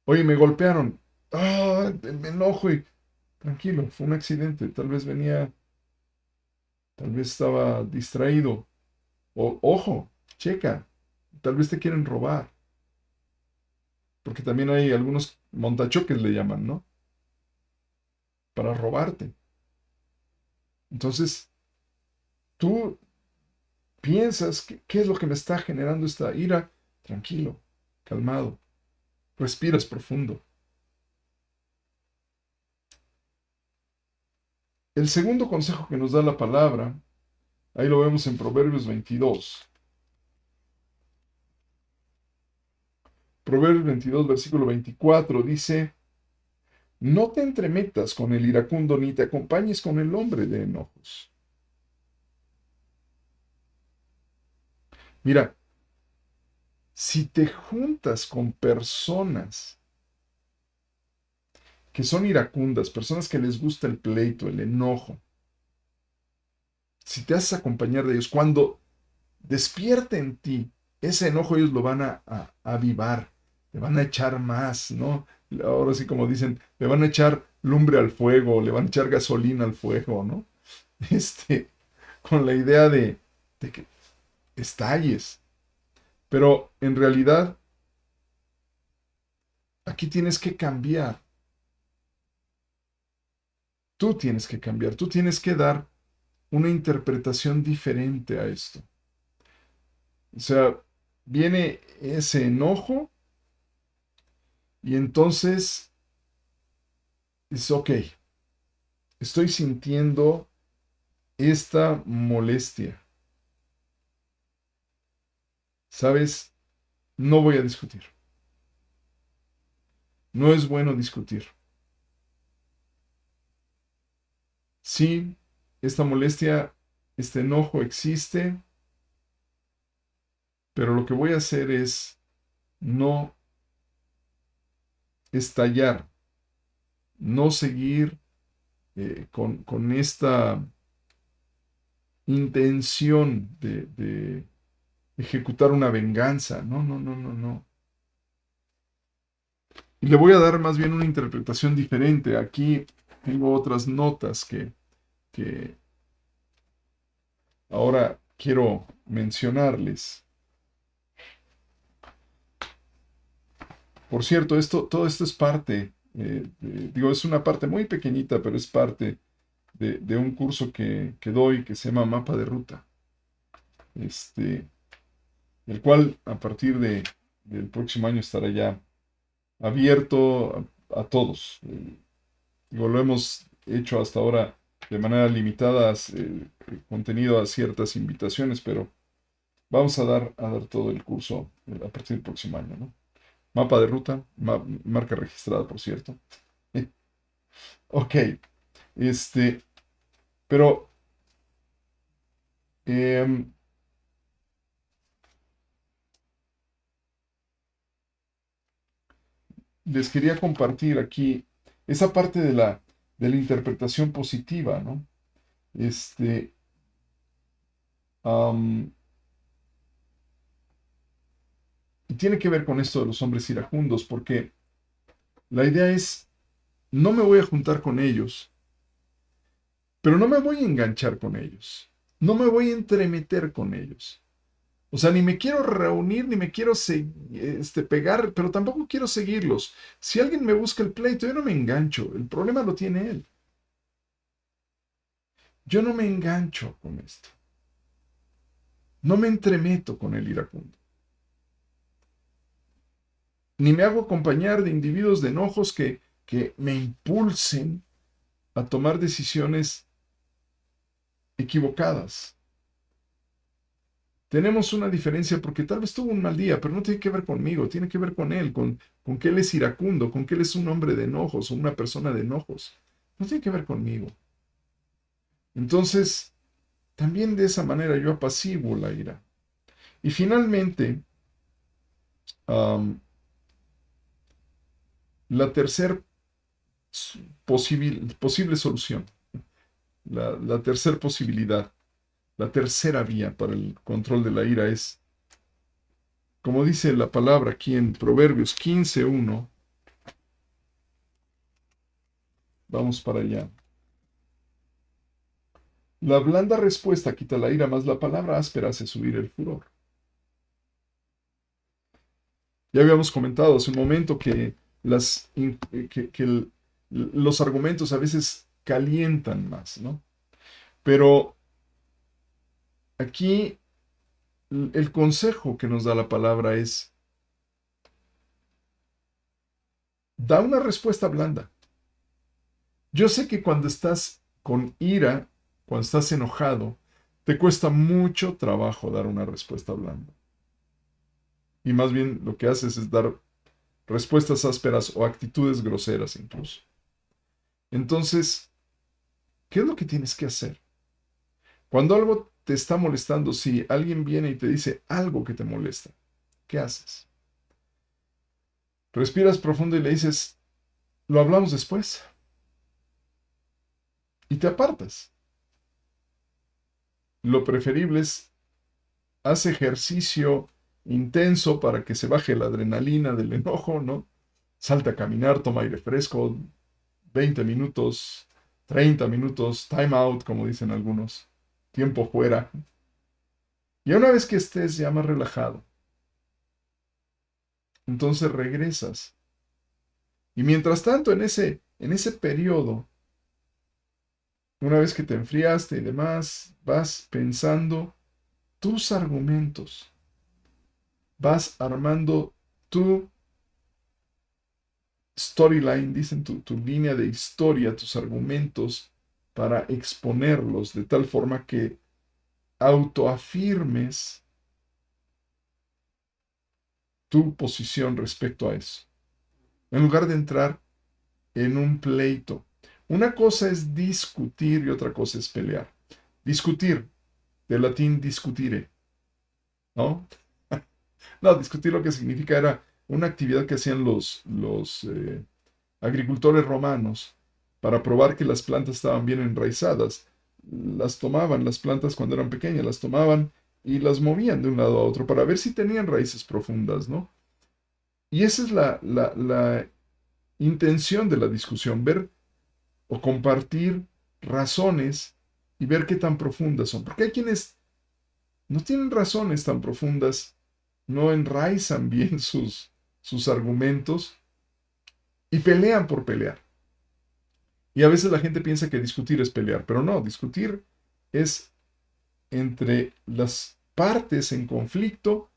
Oye, me golpearon. Ah, me enojo y tranquilo, fue un accidente. Tal vez estaba distraído. O, ojo, checa, tal vez te quieren robar. Porque también hay algunos montachoques le llaman, ¿no? Para robarte. Entonces, tú piensas, ¿qué es lo que me está generando esta ira? Tranquilo, calmado, respiras profundo. El segundo consejo que nos da la palabra, ahí lo vemos en Proverbios 22. Proverbios 22, versículo 24, dice, no te entremetas con el iracundo ni te acompañes con el hombre de enojos. Mira, si te juntas con personas que son iracundas, personas que les gusta el pleito, el enojo, si te haces acompañar de ellos, cuando despierte en ti ese enojo, ellos lo van a avivar, le van a echar más, ¿no? Ahora sí como dicen, le van a echar lumbre al fuego, le van a echar gasolina al fuego, ¿no? Este, con la idea de que estalles. Pero en realidad Aquí tienes que cambiar. Tú tienes que cambiar. Tú tienes que dar una interpretación diferente a esto. O sea, viene ese enojo y entonces es ok. Estoy sintiendo esta molestia. ¿Sabes? No voy a discutir. No es bueno discutir. Sí, esta molestia, este enojo existe, pero lo que voy a hacer es no estallar, no seguir con esta intención de ejecutar una venganza. No, no, no, no, no. Y le voy a dar más bien una interpretación diferente. Aquí tengo otras notas que ahora quiero mencionarles. Por cierto, todo esto es parte, digo, es una parte muy pequeñita, pero es parte de un curso que doy que se llama Mapa de Ruta. El cual a partir del próximo año estará ya abierto a todos. Digo, lo hemos hecho hasta ahora de manera limitada, contenido a ciertas invitaciones, pero vamos a dar todo el curso a partir del próximo año, ¿no? Mapa de ruta, marca registrada, por cierto. Ok, este, pero em, les quería compartir aquí esa parte de la interpretación positiva, ¿no? Este, am, y tiene que ver con esto de los hombres iracundos, porque la idea es, no me voy a juntar con ellos, pero no me voy a enganchar con ellos, no me voy a entremeter con ellos. O sea, ni me quiero reunir, ni me quiero pegar, pero tampoco quiero seguirlos. Si alguien me busca el pleito, yo no me engancho. El problema lo tiene él. Yo no me engancho con esto. No me entremeto con el iracundo. Ni me hago acompañar de individuos de enojos que me impulsen a tomar decisiones equivocadas. Tenemos una diferencia porque tal vez tuvo un mal día, pero no tiene que ver conmigo, tiene que ver con él, con que él es iracundo, con que él es un hombre de enojos o una persona de enojos. No tiene que ver conmigo. Entonces, también de esa manera yo apaciguo la ira. Y finalmente, um, la tercera posible solución, la tercera posibilidad, la tercera vía para el control de la ira es, como dice la palabra aquí en Proverbios 15:1, vamos para allá. La blanda respuesta quita la ira, más la palabra áspera hace subir el furor. Ya habíamos comentado hace un momento que, los argumentos a veces calientan más, ¿no? Pero aquí el consejo que nos da la palabra es, da una respuesta blanda. Yo sé que cuando estás con ira, cuando estás enojado, te cuesta mucho trabajo dar una respuesta blanda. Y más bien lo que haces es dar respuestas ásperas o actitudes groseras incluso. Entonces, ¿qué es lo que tienes que hacer? Cuando algo te está molestando, si alguien viene y te dice algo que te molesta, ¿qué haces? Respiras profundo y le dices, lo hablamos después. Y te apartas. Lo preferible es, haz ejercicio intenso para que se baje la adrenalina del enojo, ¿no? Salta a caminar, toma aire fresco, 20 minutos, 30 minutos, time out, como dicen algunos, tiempo fuera. Y una vez que estés ya más relajado, entonces regresas Y mientras tanto, en ese periodo, una vez que te enfriaste y demás, vas pensando tus argumentos, vas armando tu storyline, dicen tu línea de historia, tus argumentos, para exponerlos de tal forma que autoafirmes tu posición respecto a eso, en lugar de entrar en un pleito. Una cosa es discutir y otra cosa es pelear. Discutir, del latín discutire, ¿no? No, discutir lo que significa era una actividad que hacían los agricultores romanos para probar que las plantas estaban bien enraizadas. Las tomaban, las plantas cuando eran pequeñas, las tomaban y las movían de un lado a otro para ver si tenían raíces profundas, ¿no? Y esa es la intención de la discusión, ver o compartir razones y ver qué tan profundas son. Porque hay quienes no tienen razones tan profundas, no enraizan bien sus argumentos y pelean por pelear. Y a veces la gente piensa que discutir es pelear, pero no, discutir es entre las partes en conflicto,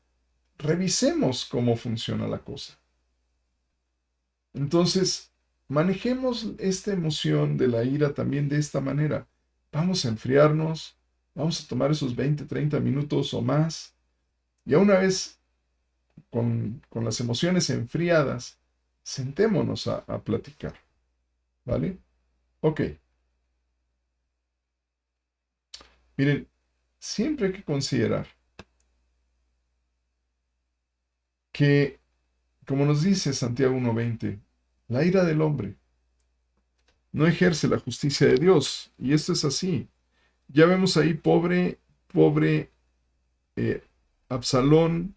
revisemos cómo funciona la cosa. Entonces, manejemos esta emoción de la ira también de esta manera. Vamos a enfriarnos, vamos a tomar esos 20, 30 minutos o más, y a una vez con las emociones enfriadas, sentémonos a platicar, ¿vale? Ok, miren, siempre hay que considerar que, como nos dice Santiago 1:20, la ira del hombre no ejerce la justicia de Dios, y esto es así. Ya vemos ahí, pobre eh, Absalón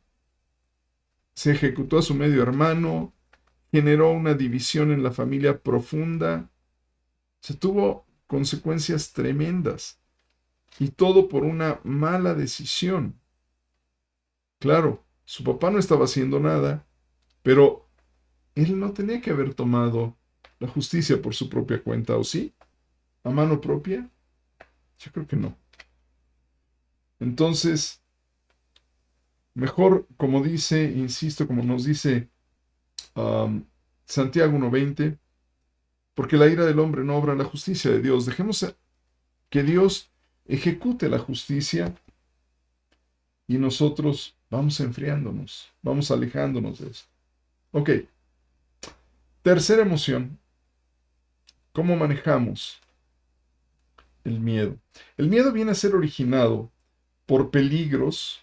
se ejecutó a su medio hermano, generó una división en la familia profunda, se tuvo consecuencias tremendas, y todo por una mala decisión. Claro, su papá no estaba haciendo nada, pero él no tenía que haber tomado la justicia por su propia cuenta, ¿o sí? ¿A mano propia? Yo creo que no. Entonces, mejor, como dice, insisto, como nos dice um, Santiago 1:20, porque la ira del hombre no obra la justicia de Dios. Dejemos que Dios ejecute la justicia y nosotros vamos enfriándonos, vamos alejándonos de eso. Ok, tercera emoción, ¿cómo manejamos el miedo? El miedo viene a ser originado por peligros,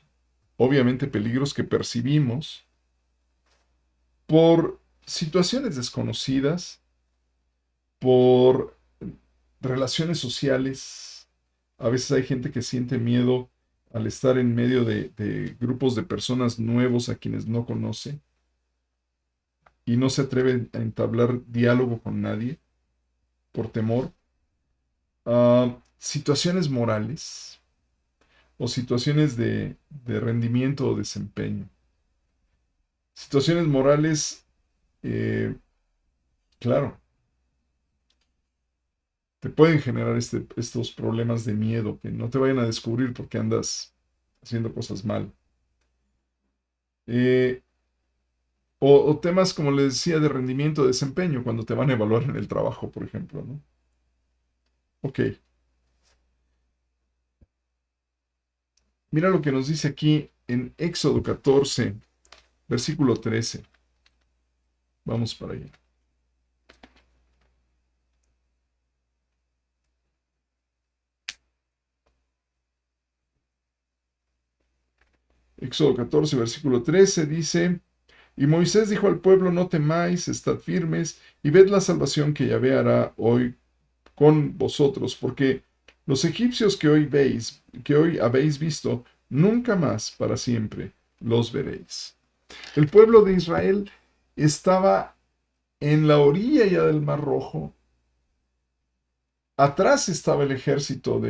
obviamente peligros que percibimos, por situaciones desconocidas, por relaciones sociales. A veces hay gente que siente miedo al estar en medio de grupos de personas nuevos a quienes no conoce y no se atreve a entablar diálogo con nadie por temor. Situaciones morales o situaciones de rendimiento o desempeño. Situaciones morales, claro, te pueden generar estos problemas de miedo, que no te vayan a descubrir porque andas haciendo cosas mal. Eh, o temas, como les decía, de rendimiento, de desempeño, cuando te van a evaluar en el trabajo, por ejemplo, ¿no? Ok, mira lo que nos dice aquí en Éxodo 14, versículo 13. Vamos para allá. Éxodo 14, versículo 13 dice: Y Moisés dijo al pueblo: No temáis, estad firmes, y ved la salvación que Yahvé hará hoy con vosotros, porque los egipcios que hoy veis, que hoy habéis visto, nunca más para siempre los veréis. El pueblo de Israel estaba en la orilla ya del Mar Rojo. Atrás estaba el ejército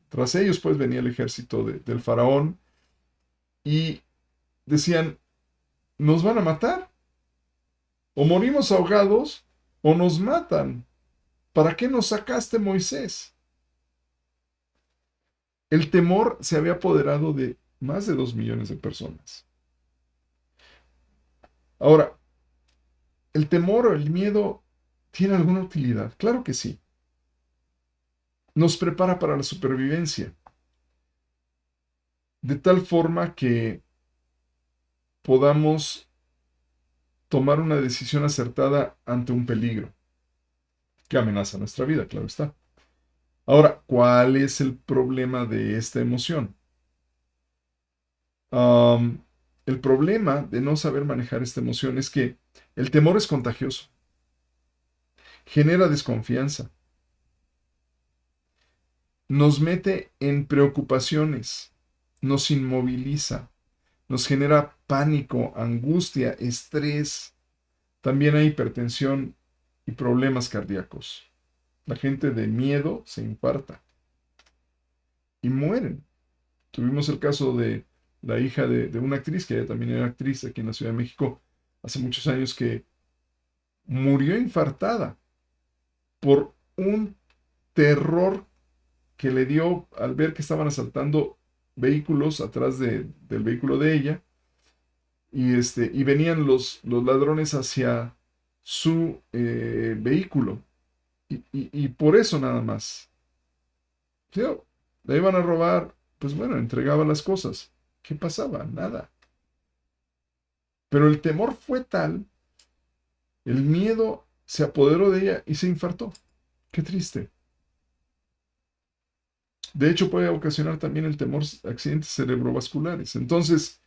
tras ellos pues venía el ejército del faraón, y decían: nos van a matar, O morimos ahogados o nos matan. ¿Para qué nos sacaste, Moisés? El temor se había apoderado de más de 2 millones de personas. Ahora, ¿el temor o el miedo tiene alguna utilidad? Claro que sí. Nos prepara para la supervivencia, de tal forma que podamos tomar una decisión acertada ante un peligro que amenaza nuestra vida, claro está. Ahora, ¿cuál es el problema de esta emoción? Um, el problema de no saber manejar esta emoción es que el temor es contagioso, genera desconfianza, nos mete en preocupaciones, nos inmoviliza, nos genera pánico, angustia, estrés. También hay hipertensión y problemas cardíacos. La gente de miedo se infarta y mueren. Tuvimos el caso de la hija de una actriz, que ella también era actriz aquí en la Ciudad de México, hace muchos años, que murió infartada por un terror que le dio al ver que estaban asaltando vehículos atrás del vehículo de ella y venían los ladrones hacia su vehículo y por eso nada más. ¿Sí? La iban a robar, pues bueno, entregaba las cosas. ¿Qué pasaba? Nada. Pero el temor fue tal, el miedo se apoderó de ella y se infartó. Qué triste. De hecho, puede ocasionar también el temor accidentes cerebrovasculares. Entonces,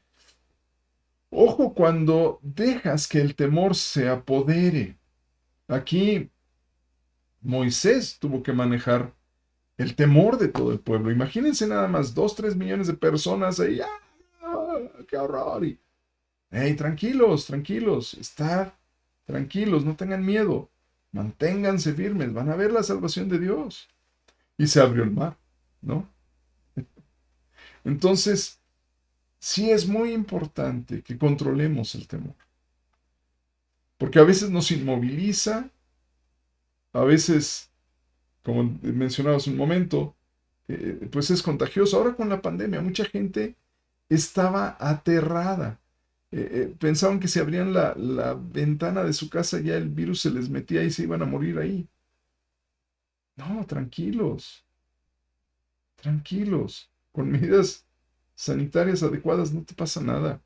ojo cuando dejas que el temor se apodere. Aquí Moisés tuvo que manejar el temor de todo el pueblo. Imagínense nada más 2, 3 millones de personas ahí. ¡Ah! ¡Qué horror! Hey, tranquilos, tranquilos, estad tranquilos, no tengan miedo. Manténganse firmes, van a ver la salvación de Dios. Y se abrió el mar, ¿no? Entonces, sí es muy importante que controlemos el temor, porque a veces nos inmoviliza, a veces, como mencionaba hace un momento, pues es contagioso. Ahora con la pandemia, mucha gente estaba aterrada. Pensaban que si abrían la ventana de su casa ya el virus se les metía y se iban a morir ahí. No, tranquilos, tranquilos. Con medidas sanitarias adecuadas no te pasa nada.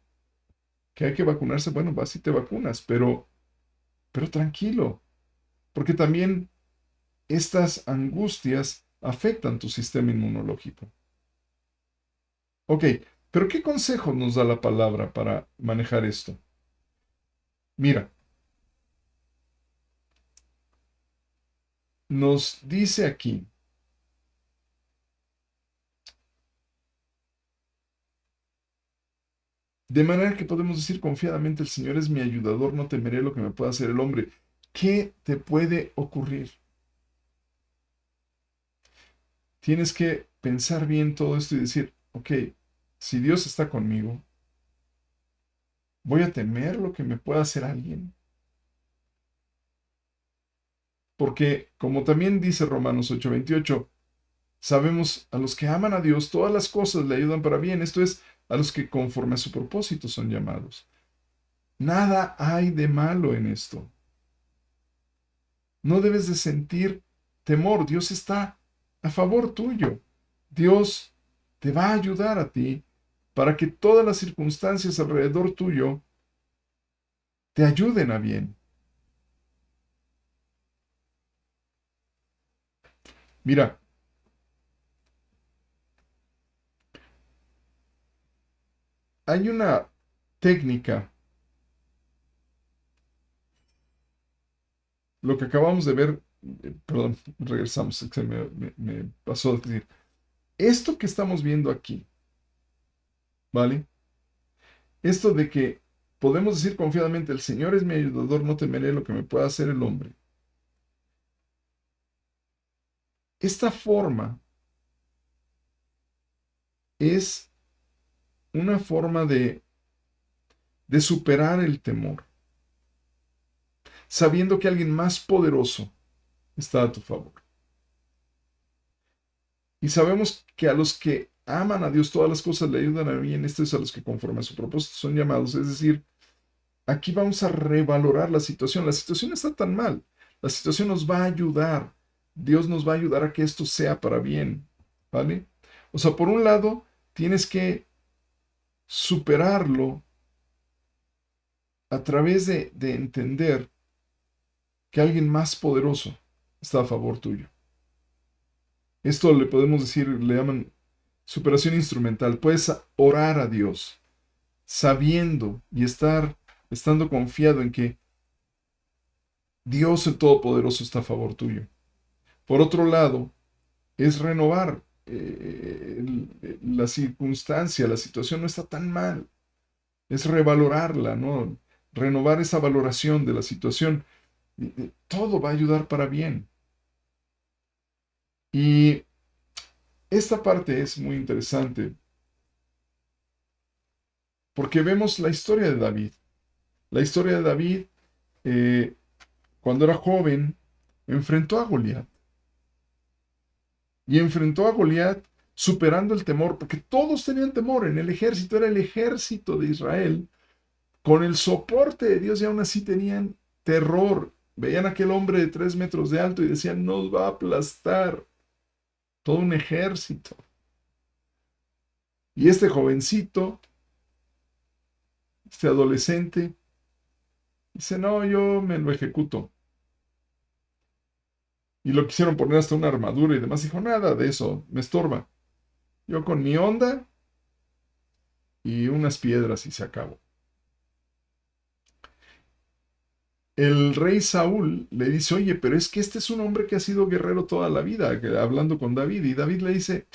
Que hay que vacunarse, bueno, vas y te vacunas, pero tranquilo, porque también estas angustias afectan tu sistema inmunológico. Ok, pero ¿qué consejo nos da la palabra para manejar esto? Mira, nos dice aquí, de manera que podemos decir confiadamente, el Señor es mi ayudador, no temeré lo que me pueda hacer el hombre. ¿Qué te puede ocurrir? Tienes que pensar bien todo esto y decir, ok, si Dios está conmigo, ¿voy a temer lo que me pueda hacer alguien? Porque, como también dice Romanos 8:28, sabemos a los que aman a Dios, todas las cosas le ayudan para bien. Esto es, a los que conforme a su propósito son llamados. Nada hay de malo en esto. No debes de sentir temor. Dios está a favor tuyo. Dios te va a ayudar a ti para que todas las circunstancias alrededor tuyo te ayuden a bien. Mira, hay una técnica, lo que acabamos de ver, perdón, regresamos, se me pasó a decir, esto que estamos viendo aquí, ¿vale? Esto de que podemos decir confiadamente, el Señor es mi ayudador, no temeré lo que me pueda hacer el hombre. Esta forma es una forma de superar el temor. sabiendo que alguien más poderoso está a tu favor. Y sabemos que a los que aman a Dios todas las cosas le ayudan a bien, esto es a los que conforme a su propósito son llamados. Es decir, aquí vamos a revalorar la situación. La situación no está tan mal. La situación nos va a ayudar. Dios nos va a ayudar a que esto sea para bien. ¿Vale? O sea, por un lado, tienes que superarlo a través de entender que alguien más poderoso está a favor tuyo. Esto le podemos decir, le llaman superación instrumental. Puedes orar a Dios sabiendo y estando confiado en que Dios el Todopoderoso está a favor tuyo. Por otro lado, es renovar la circunstancia, la situación no está tan mal. Es revalorarla, ¿no? Renovar esa valoración de la situación. Todo va a ayudar para bien. Y esta parte es muy interesante porque vemos la historia de David. La historia de David, eh, cuando era joven, enfrentó a Goliat. Y enfrentó a Goliat superando el temor, porque todos tenían temor en el ejército, era el ejército de Israel. Con el soporte de Dios y aún así tenían terror. Veían a aquel hombre de 3 metros de alto y decían, nos va a aplastar. Todo un ejército. Y este jovencito, este adolescente, dice, no, yo me lo ejecuto. Y lo quisieron poner hasta una armadura y demás. Dijo, nada de eso, me estorba. Yo con mi onda y unas piedras y se acabó. El rey Saúl le dice, oye, pero es que este es un hombre que ha sido guerrero toda la vida, hablando con David. Y David le dice,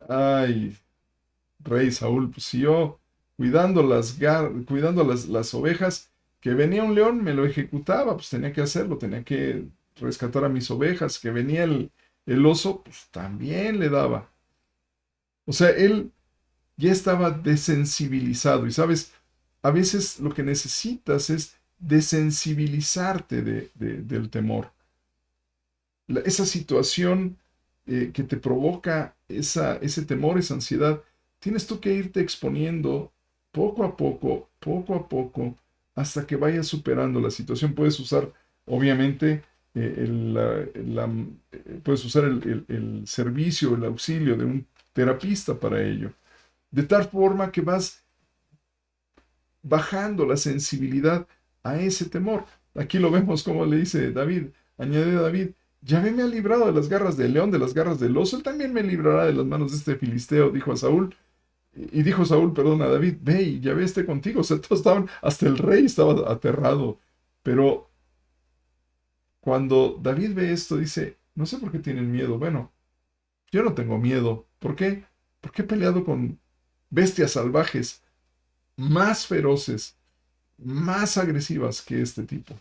ay, rey Saúl, pues si yo cuidando las ovejas, que venía un león, me lo ejecutaba, pues tenía que hacerlo, tenía que rescatar a mis ovejas, que venía el oso, pues también le daba. O sea, él ya estaba desensibilizado. Y sabes, a veces lo que necesitas es desensibilizarte del temor. Esa situación que te provoca ese temor, esa ansiedad, tienes tú que irte exponiendo poco a poco, hasta que vayas superando la situación. Puedes usar, obviamente, puedes usar el servicio, el auxilio de un terapista para ello. De tal forma que vas bajando la sensibilidad a ese temor. Aquí lo vemos como le dice David, añade David, Yahvé me ha librado de las garras del león, de las garras del oso, él también me librará de las manos de este filisteo, dijo a Saúl. Y dijo Saúl, perdón, a David, ve y Yahvé esté contigo. O sea, todos estaban, hasta el rey estaba aterrado. Pero cuando David ve esto, dice, no sé por qué tienen miedo. Bueno, yo no tengo miedo. ¿Por qué? Porque he peleado con bestias salvajes más feroces, más agresivas que este tipo. O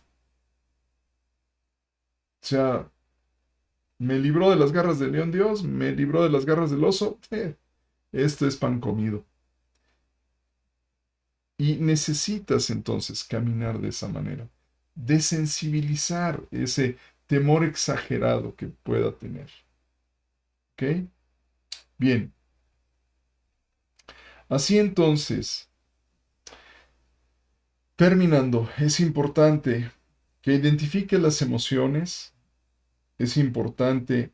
sea, me libró de las garras del león Dios, me libró de las garras del oso. Esto es pan comido. Y necesitas entonces caminar de esa manera, desensibilizar ese temor exagerado que pueda tener. ¿Ok? Bien. Así entonces, terminando, es importante que identifiques las emociones, es importante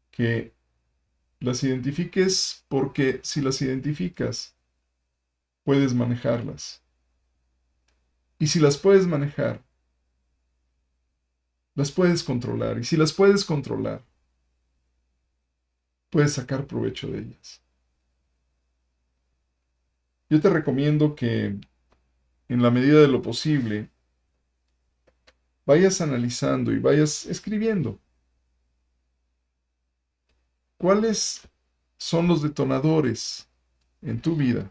que las identifiques porque si las identificas, puedes manejarlas. Y si las puedes manejar, las puedes controlar. Y si las puedes controlar, puedes sacar provecho de ellas. Yo te recomiendo que en la medida de lo posible vayas analizando y vayas escribiendo cuáles son los detonadores en tu vida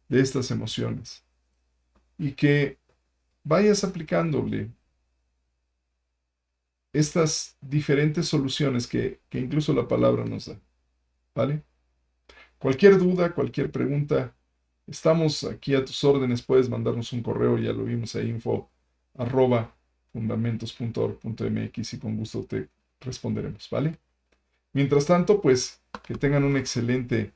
de estas emociones y que vayas aplicándole estas diferentes soluciones que incluso la palabra nos da. ¿Vale? Cualquier duda, cualquier pregunta, estamos aquí a tus órdenes. Puedes mandarnos un correo, ya lo vimos ahí, info fundamentos.org.mx y con gusto te responderemos, ¿vale? Mientras tanto, pues que tengan un excelente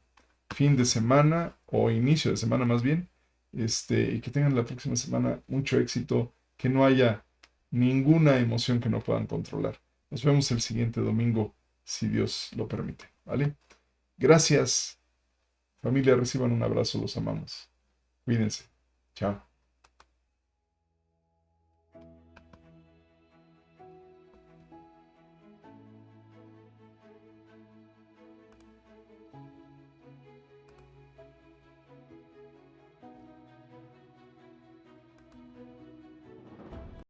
fin de semana o inicio de semana más bien, y que tengan la próxima semana mucho éxito, que no haya ninguna emoción que no puedan controlar. Nos vemos el siguiente domingo, si Dios lo permite, ¿vale? Gracias, familia, reciban un abrazo, los amamos. Cuídense. Chao.